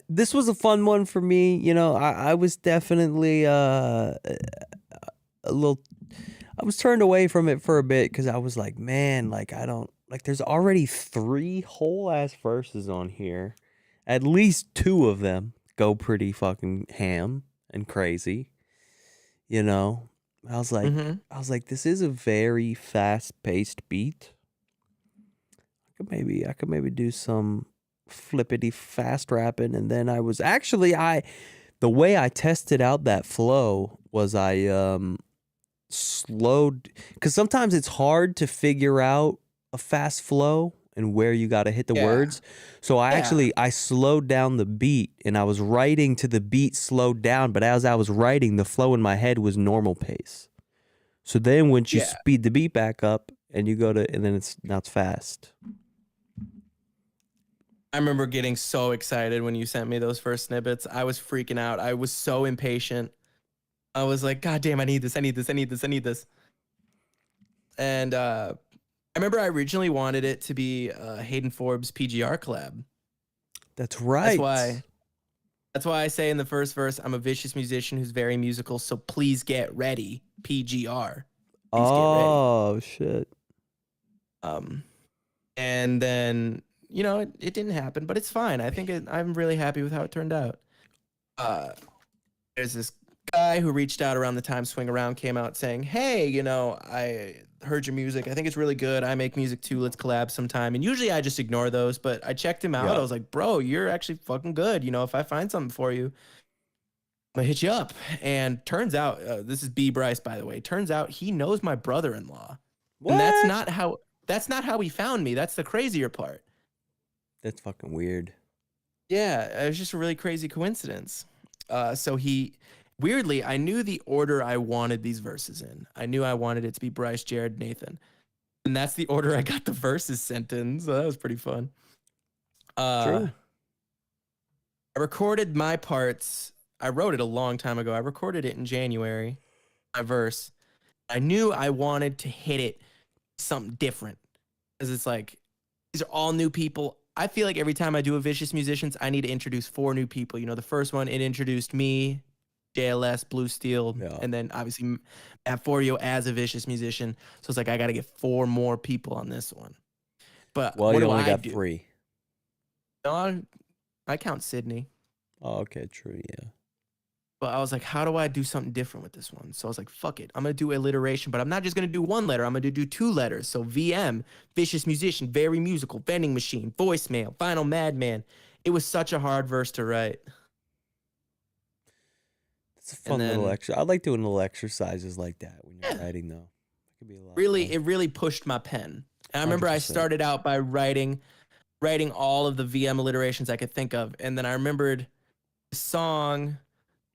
this was a fun one for me. I was definitely a little. I was turned away from it for a bit because I was like, man, like I don't. Like, there's already 3 whole-ass verses on here. At least 2 of them go pretty fucking ham and crazy. I was like, this is a very fast-paced beat. I could maybe do some flippity fast rapping. And then I was actually, The way I tested out that flow was I slowed, because sometimes it's hard to figure out a fast flow and where you got to hit the words. So I slowed down the beat, and I was writing to the beat slowed down, but as I was writing, the flow in my head was normal pace. So then once you speed the beat back up and you go to, and then now it's fast. I remember getting so excited when you sent me those first snippets. I was freaking out. I was so impatient. I was like, God damn, I need this. And I remember I originally wanted it to be Hayden Forbes PGR collab. That's right. That's why I say in the first verse, I'm a vicious musician who's very musical, so please get ready, PGR. Oh, shit. And then, you know, it didn't happen, but it's fine. I think I'm really happy with how it turned out. There's this guy who reached out around the time Swing Around came out saying, hey, you know, I heard your music. I think it's really good. I make music too. Let's collab sometime. And usually I just ignore those, but I checked him out. I was like, bro, you're actually fucking good. You know, if I find something for you, I'm gonna hit you up. And turns out, this is B Bryce, by the way. Turns out he knows my brother-in-law. What? And that's not how he found me. That's the crazier part. That's fucking weird. Yeah, it was just a really crazy coincidence. So weirdly, I knew the order I wanted these verses in. I knew I wanted it to be Bryce, Jared, Nathan. And that's the order I got the verses sent in. So that was pretty fun. True. I recorded my parts. I wrote it a long time ago. I recorded it in January, my verse. I knew I wanted to hit it something different. Because it's like, these are all new people. I feel like every time I do a Vicious Musicians, I need to introduce 4 new people. You know, the first one, it introduced me, JLS, Blue Steel, and then obviously Matt Fordio as a Vicious Musician. So it's like, I got to get 4 more people on this one. But well, what you do only I got do? 3. No, I count Sydney. Oh, okay, true, yeah. But I was like, how do I do something different with this one? So I was like, fuck it. I'm going to do alliteration, but I'm not just going to do 1 letter. I'm going to do 2 letters. So VM, Vicious Musician, Very Musical, Vending Machine, Voicemail, Final Madman. It was such a hard verse to write. It's a fun little exercise. I like doing little exercises like that when you're writing, though. It could be a lot. It really pushed my pen. And I remember 100%. I started out by writing all of the VM alliterations I could think of. And then I remembered a song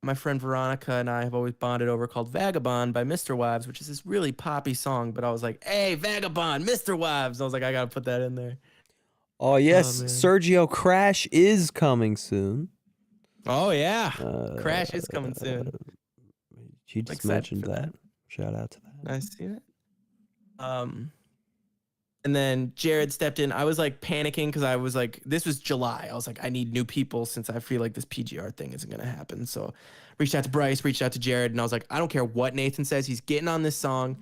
my friend Veronica and I have always bonded over called Vagabond by Mr. Wives, which is this really poppy song. But I was like, hey, Vagabond, Mr. Wives. I was like, I got to put that in there. Oh, yes. Sergio Crash is coming soon. Oh, yeah. Crash is coming soon. She just mentioned that. Shout out to that. I see it. And then Jared stepped in. I was like panicking because I was like, this was July. I was like, I need new people since I feel like this PGR thing isn't going to happen. So reached out to Bryce, reached out to Jared, and I was like, I don't care what Nathan says. He's getting on this song.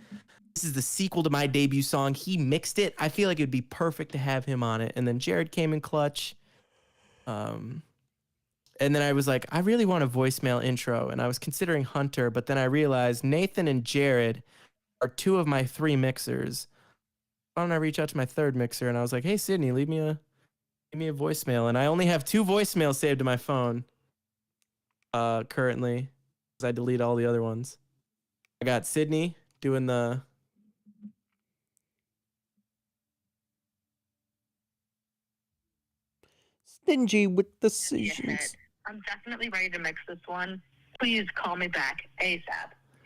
This is the sequel to my debut song. He mixed it. I feel like it would be perfect to have him on it. And then Jared came in clutch. And then I was like, I really want a voicemail intro. And I was considering Hunter, but then I realized Nathan and Jared are 2 of my 3 mixers. Why don't I reach out to my 3rd mixer? And I was like, hey, Sydney, leave me a voicemail. And I only have 2 voicemails saved to my phone currently because I delete all the other ones. I got Sydney doing the... Stingy with decisions. I'm definitely ready to mix this one. Please call me back ASAP.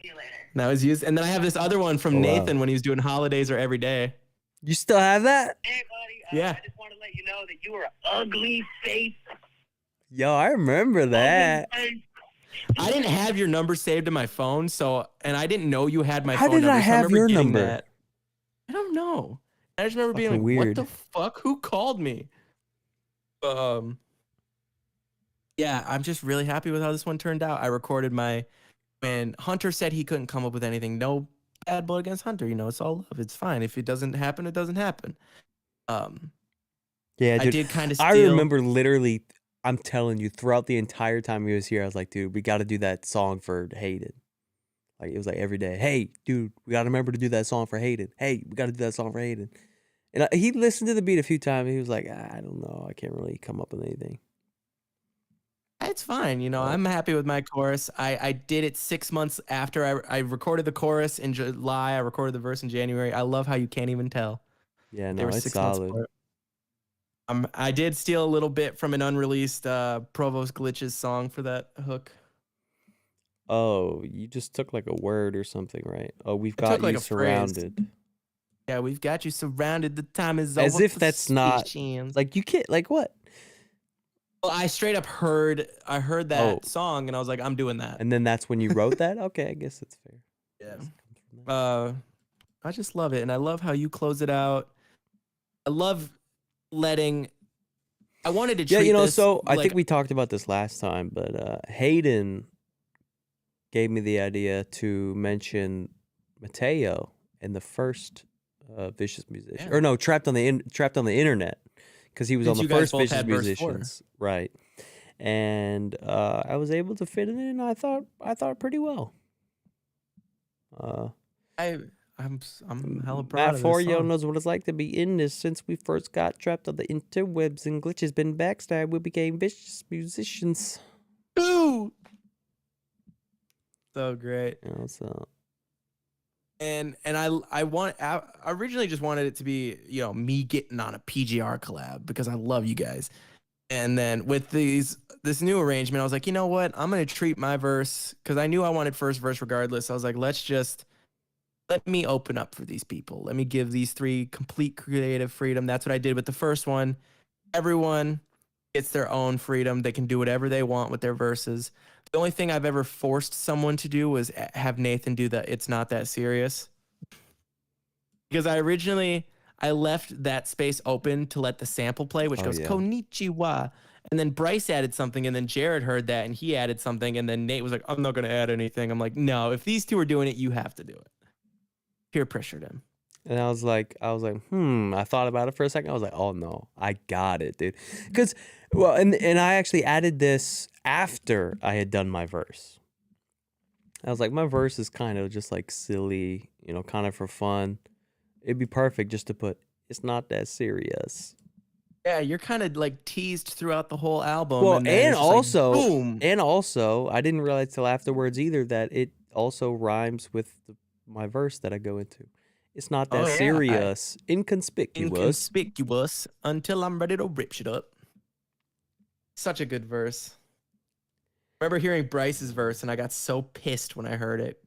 See you later. That was used. And then I have this other one from Nathan when he was doing Holidays or Every Day. You still have that? Hey, buddy. Yeah. I just want to let you know that you are ugly face. Yo, I remember that. I didn't have your number saved in my phone, and I didn't know you had my How phone did number. I have your number? That. I don't know. I just remember being like, weird. What the fuck? Who called me? Yeah, I'm just really happy with how this one turned out. I recorded when Hunter said he couldn't come up with anything. No bad blood against Hunter. You know, it's all love. It's fine. If it doesn't happen, it doesn't happen. Yeah, dude. I did kind of I remember literally, I'm telling you, throughout the entire time he was here, I was like, dude, we got to do that song for Hayden. Like, it was like every day. Hey, dude, we got to remember to do that song for Hayden. Hey, we got to do that song for Hayden. And he listened to the beat a few times. And he was like, I don't know. I can't really come up with anything. It's fine. You know, I'm happy with my chorus. I did it 6 months after I recorded the chorus in July. I recorded the verse in January. I love how you can't even tell. Yeah, They no, were it's 6 months solid. apart. I did steal a little bit from an unreleased Provost Glitches song for that hook. Oh, you just took like a word or something, right? Oh, we've I got took like you a phrase. surrounded. Yeah, we've got you surrounded. The time is As over if for that's not suspicions. like you can't like what? Well, I straight up heard that Oh. song and I was like, I'm doing that. And then that's when you wrote that? Okay, I guess it's fair. Yeah. I just love it, and I love how you close it out. I love letting. I wanted to treat Yeah, you know, this so I like, think we talked about this last time, but Hayden gave me the idea to mention Mateo in the first Vicious Musician, or no, Trapped on the Internet, because he was Since on the you guys first both Vicious had verse 4. Musicians, right? And I was able to fit it in. I thought pretty well. I'm hella proud Matt of this Forio song. knows what it's like to be in this. Since we first got trapped on the interwebs and glitches, been backstabbed, we became Vicious Musicians. Ooh, so great. You know, so. And I originally just wanted it to be, you know, me getting on a PGR collab because I love you guys. And then with this new arrangement, I was like, you know what? I'm gonna treat my verse, because I knew I wanted first verse regardless. I was like, let me open up for these people. Let me give these 3 complete creative freedom. That's what I did with the first one. Everyone gets their own freedom. They can do whatever they want with their verses. The only thing I've ever forced someone to do was have Nathan do the "It's Not That Serious." Because I left that space open to let the sample play, which goes, Konnichiwa. And then Bryce added something, and then Jared heard that, and he added something, and then Nate was like, I'm not going to add anything. I'm like, no, if these 2 are doing it, you have to do it. Peer pressured him. And I was like, I thought about it for a second. I was like, oh no, I got it, dude. Because, well, and I actually added this after I had done my verse. I was like, my verse is kind of just like silly, you know, kind of for fun. It'd be perfect just to put, it's not that serious. Yeah, you're kind of like teased throughout the whole album. Well, and also, like, boom. And also, I didn't realize till afterwards either that it also rhymes with my verse that I go into. It's not that serious. Inconspicuous until I'm ready to rip shit up. Such a good verse. I remember hearing Bryce's verse, and I got so pissed when I heard it,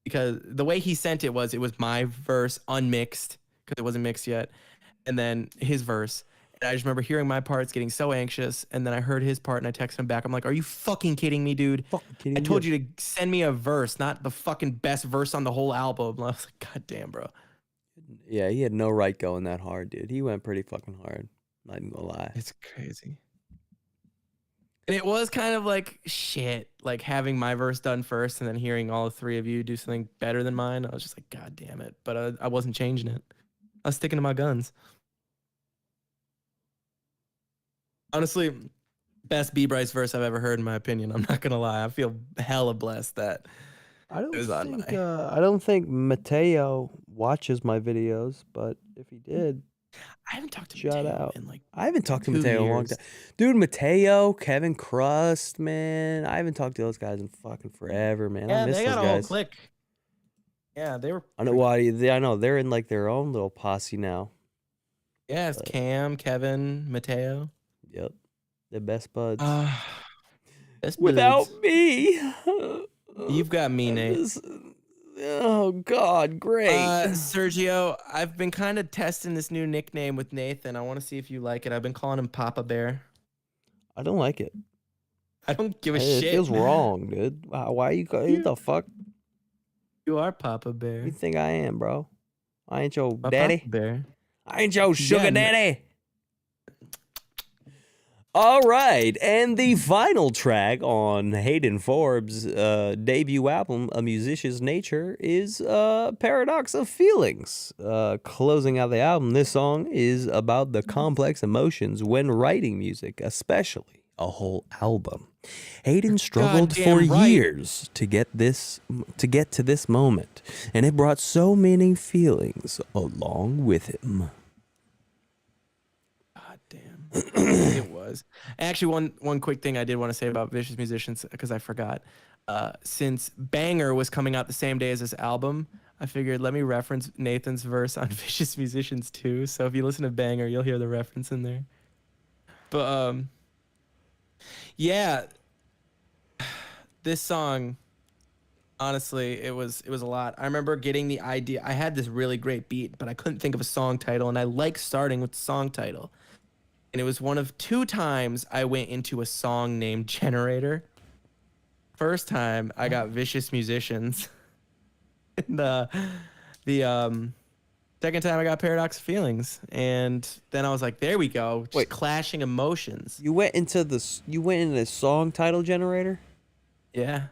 because the way he sent it was my verse unmixed, because it wasn't mixed yet, and then his verse. And I just remember hearing my parts, getting so anxious, and then I heard his part, and I texted him back. I'm like, are you fucking kidding me, dude? I told you to send me a verse, not the fucking best verse on the whole album. I was like, God damn, bro. Yeah, he had no right going that hard, dude. He went pretty fucking hard. Not even gonna lie. It's crazy. And it was kind of like shit, like having my verse done first and then hearing all 3 of you do something better than mine. I was just like, God damn it. But I wasn't changing it. I was sticking to my guns. Honestly, best B Bryce verse I've ever heard, in my opinion. I'm not gonna lie. I feel hella blessed that it was on my. I don't think Mateo watches my videos, but if he did, I haven't talked to shout Mateo out. in like I haven't talked to 2 Mateo in a long years. time. Dude, Mateo, Kevin Crust, man. I haven't talked to those guys in fucking forever, man. Yeah, I miss they those got a whole guys. clique. Yeah, they were. I know why. I know they're in like their own little posse now. Yeah, it's Cam, Kevin, Mateo. Yep, the best buds. Best Without buds. me, You've got me, Nate. Oh God, great. Sergio, I've been kind of testing this new nickname with Nathan. I want to see if you like it. I've been calling him Papa Bear. I don't like it. I don't give a It shit. feels wrong, dude. Why you what the fuck? You are Papa Bear. You think I am, bro? I ain't your My daddy. Papa Bear. I ain't your sugar Yeah, daddy. All right, and the final track on Hayden Forbes' debut album, A Musician's Nature, is Paradox of Feelings. Closing out the album, this song is about the complex emotions when writing music, especially a whole album. Hayden struggled for years to get to this moment, and it brought so many feelings along with him. God damn. It was. was. Actually, one quick thing I did want to say about Vicious Musicians, because I forgot. Since Banger was coming out the same day as this album, I figured let me reference Nathan's verse on Vicious Musicians too. So if you listen to Banger, you'll hear the reference in there. But yeah, this song, honestly, it was a lot. I remember getting the idea. I had this really great beat, but I couldn't think of a song title, and I like starting with the song title. And it was one of 2 times I went into a song named Generator. First time I got Vicious Musicians. And the second time I got Paradox of Feelings. And then I was like, there we go. Just clashing emotions. You went into the song title generator? Yeah.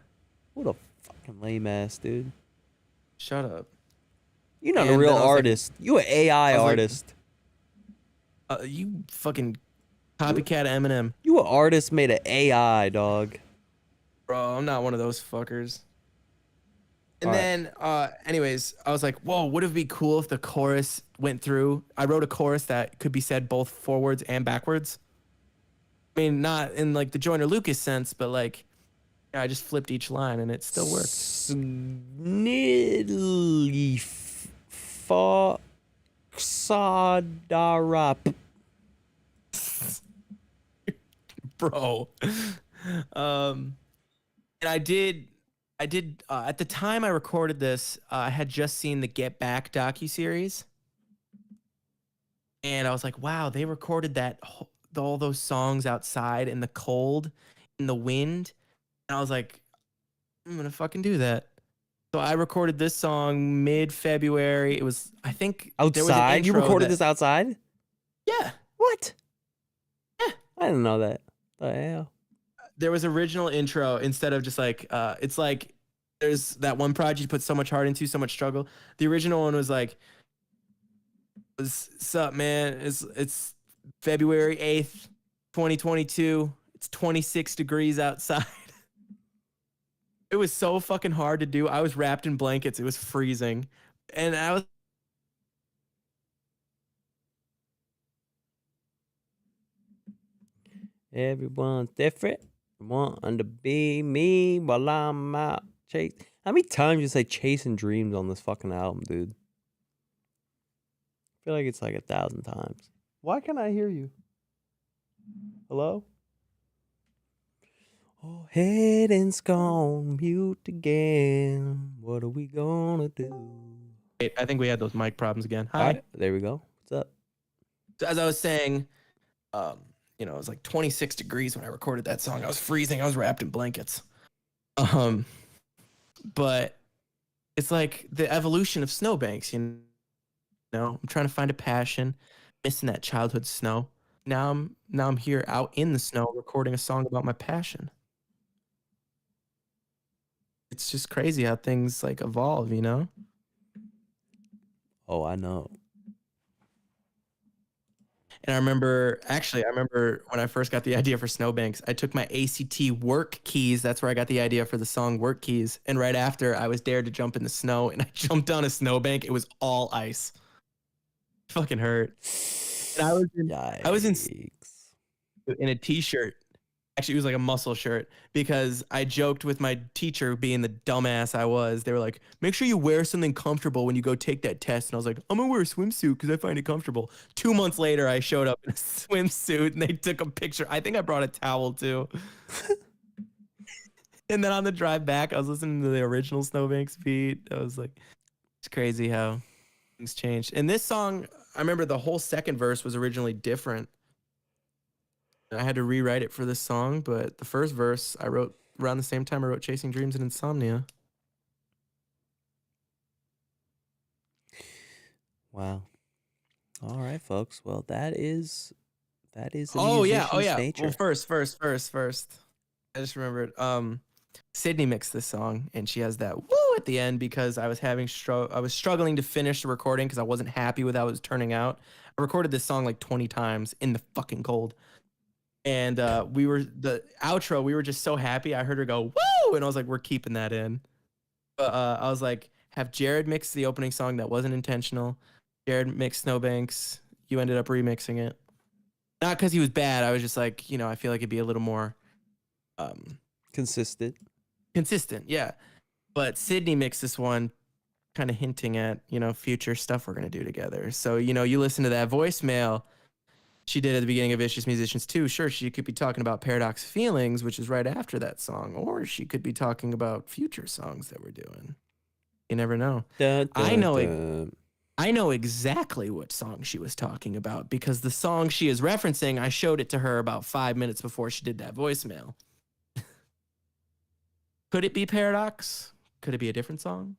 What a fucking lame ass dude. Shut up. You're not a real artist. You an AI artist. You fucking copycat Eminem. You an artist made an AI, dog. Bro, I'm not one of those fuckers. And then, anyways, I was like, whoa, would it be cool if the chorus went through? I wrote a chorus that could be said both forwards and backwards. I mean, not in like the Joyner Lucas sense, but like, yeah, I just flipped each line and it still worked. Snidly Foxadarap. Bro. And I did at the time I recorded this, I had just seen the Get Back docuseries. And I was like, wow, they recorded all those songs outside in the cold, in the wind. And I was like, I'm going to fucking do that. So I recorded this song mid-February. It was, I think, outside? You recorded this outside? Yeah. What? Yeah. I didn't know that. The hell? There was original intro instead of just like, it's like, there's that one project you put so much heart into, so much struggle. The original one was like, what's up, man? It's February 8th, 2022. It's 26 degrees outside. It was so fucking hard to do. I was wrapped in blankets. It was freezing. And I was Everyone's different. Want to be me while I'm out chase. How many times you say chasing dreams on this fucking album, dude? I feel like it's like 1,000 times. Why can't I hear you? Hello? Oh, Hayden's gone mute again. What are we gonna do? Wait, I think we had those mic problems again. Hi. All right, there we go. What's up? So as I was saying, you know, it was like 26 degrees when I recorded that song. I was freezing. I was wrapped in blankets. But it's like the evolution of snowbanks, you know. I'm trying to find a passion, missing that childhood snow. Now I'm here out in the snow recording a song about my passion. It's just crazy how things like evolve, you know? Oh, I know. And I remember when I first got the idea for Snowbanks, I took my ACT work keys. That's where I got the idea for the song Work Keys. And right after, I was dared to jump in the snow, and I jumped down a snowbank. It was all ice. It fucking hurt. And I was in a t-shirt. Actually, it was like a muscle shirt, because I joked with my teacher, being the dumbass I was. They were like, make sure you wear something comfortable when you go take that test. And I was like, I'm gonna wear a swimsuit because I find it comfortable. 2 months later, I showed up in a swimsuit and they took a picture. I think I brought a towel too. And then on the drive back, I was listening to the original Snowbanks beat. I was like, it's crazy how things changed. And this song, I remember the whole second verse was originally different. I had to rewrite it for this song, but the first verse I wrote around the same time I wrote Chasing Dreams and Insomnia. Wow. All right, folks. Well, that is the yeah. nature. Well, first. I just remembered. Sydney mixed this song, and she has that woo at the end because I was struggling to finish the recording because I wasn't happy with how it was turning out. I recorded this song like 20 times in the fucking cold. And the outro, we were just so happy. I heard her go, woo! And I was like, we're keeping that in. But I was like, have Jared mix the opening song that wasn't intentional. Jared mixed Snowbanks. You ended up remixing it. Not because he was bad. I was just like, you know, I feel like it'd be a little more consistent. Consistent, yeah. But Sydney mixed this one, kind of hinting at, you know, future stuff we're gonna do together. So, you know, you listen to that voicemail she did at the beginning of Vicious Musicians 2. Sure, she could be talking about Paradox Feelings, which is right after that song, or she could be talking about future songs that we're doing. You never know. I know exactly what song she was talking about because the song she is referencing, I showed it to her about 5 minutes before she did that voicemail. Could it be Paradox? Could it be a different song?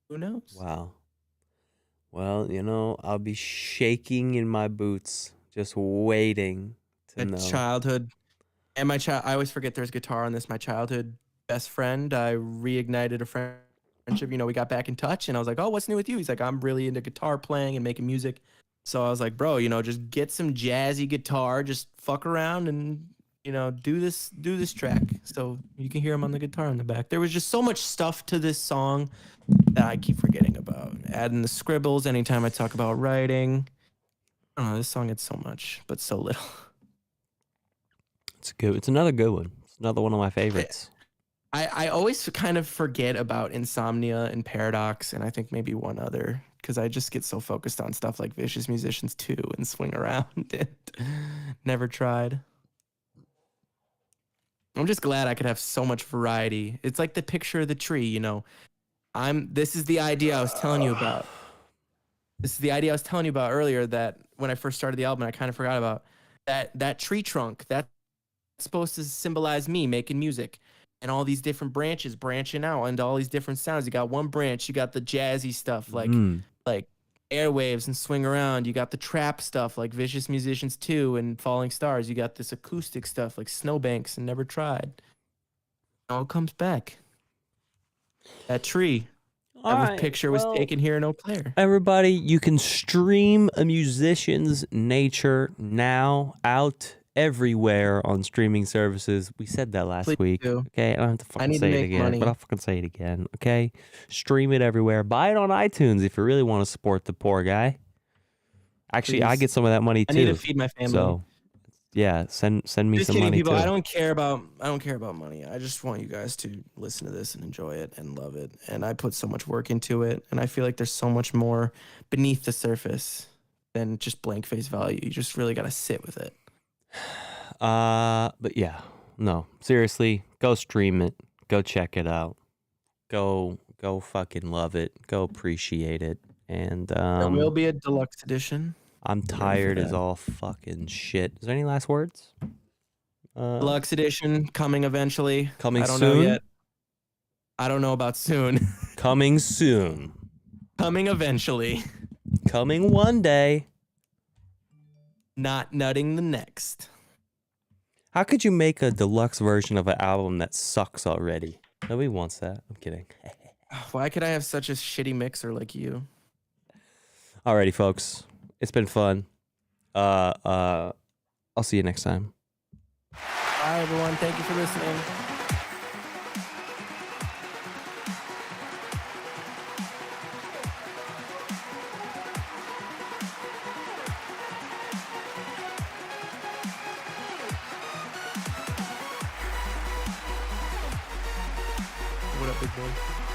Who knows? Wow. Well, you know, I'll be shaking in my boots, just waiting to know. Childhood, and I always forget there's guitar on this. My childhood best friend, I reignited a friendship. You know, we got back in touch, and I was like, "Oh, what's new with you?" He's like, "I'm really into guitar playing and making music." So I was like, "Bro, you know, just get some jazzy guitar, just fuck around and, you know, do this track." So you can hear him on the guitar in the back. There was just so much stuff to this song that I keep forgetting about. Adding the scribbles anytime I talk about writing. I don't know, this song had so much, but so little. It's good. It's another good one. It's another one of my favorites. I always kind of forget about Insomnia and Paradox, and I think maybe one other, because I just get so focused on stuff like Vicious Musicians 2 and Swing Around and Never Tried. I'm just glad I could have so much variety. It's like the picture of the tree, you know. This is the idea I was telling you about. This is the idea I was telling you about earlier, that when I first started the album, I kind of forgot about that tree trunk. That's supposed to symbolize me making music and all these different branches branching out into all these different sounds. You got one branch, you got the jazzy stuff like Airwaves and Swing Around. You got the trap stuff like Vicious Musicians 2 and Falling Stars. You got this acoustic stuff like Snowbanks and Never Tried. It all comes back. That tree. That picture was taken here in Eau Claire. Everybody, you can stream a musician's nature now out everywhere on streaming services. We said that last week. Do. Okay, I don't have to fucking say it again, but I'll fucking say it again. Okay, stream it everywhere. Buy it on iTunes if you really want to support the poor guy. Actually, I get some of that money too. I need to feed my family. So, yeah, send me Just some kidding, money people. too. I don't care about money. I just want you guys to listen to this and enjoy it and love it. And I put so much work into it, and I feel like there's so much more beneath the surface than just blank face value. You just really got to sit with it. But yeah, no, seriously, go stream it, go check it out, go fucking love it, go appreciate it, and There will be a deluxe edition. I'm tired as all fucking shit. Is there any last words? Deluxe edition coming eventually. Coming I don't soon? know yet. I don't know about soon. Coming soon. Coming eventually. Coming one day. Not nutting the next. How could you make a deluxe version of an album that sucks already? Nobody wants that. I'm kidding. Why could I have such a shitty mixer like you? Alrighty, folks. It's been fun. I'll see you next time. Bye, everyone. Thank you for listening. What up, big boy?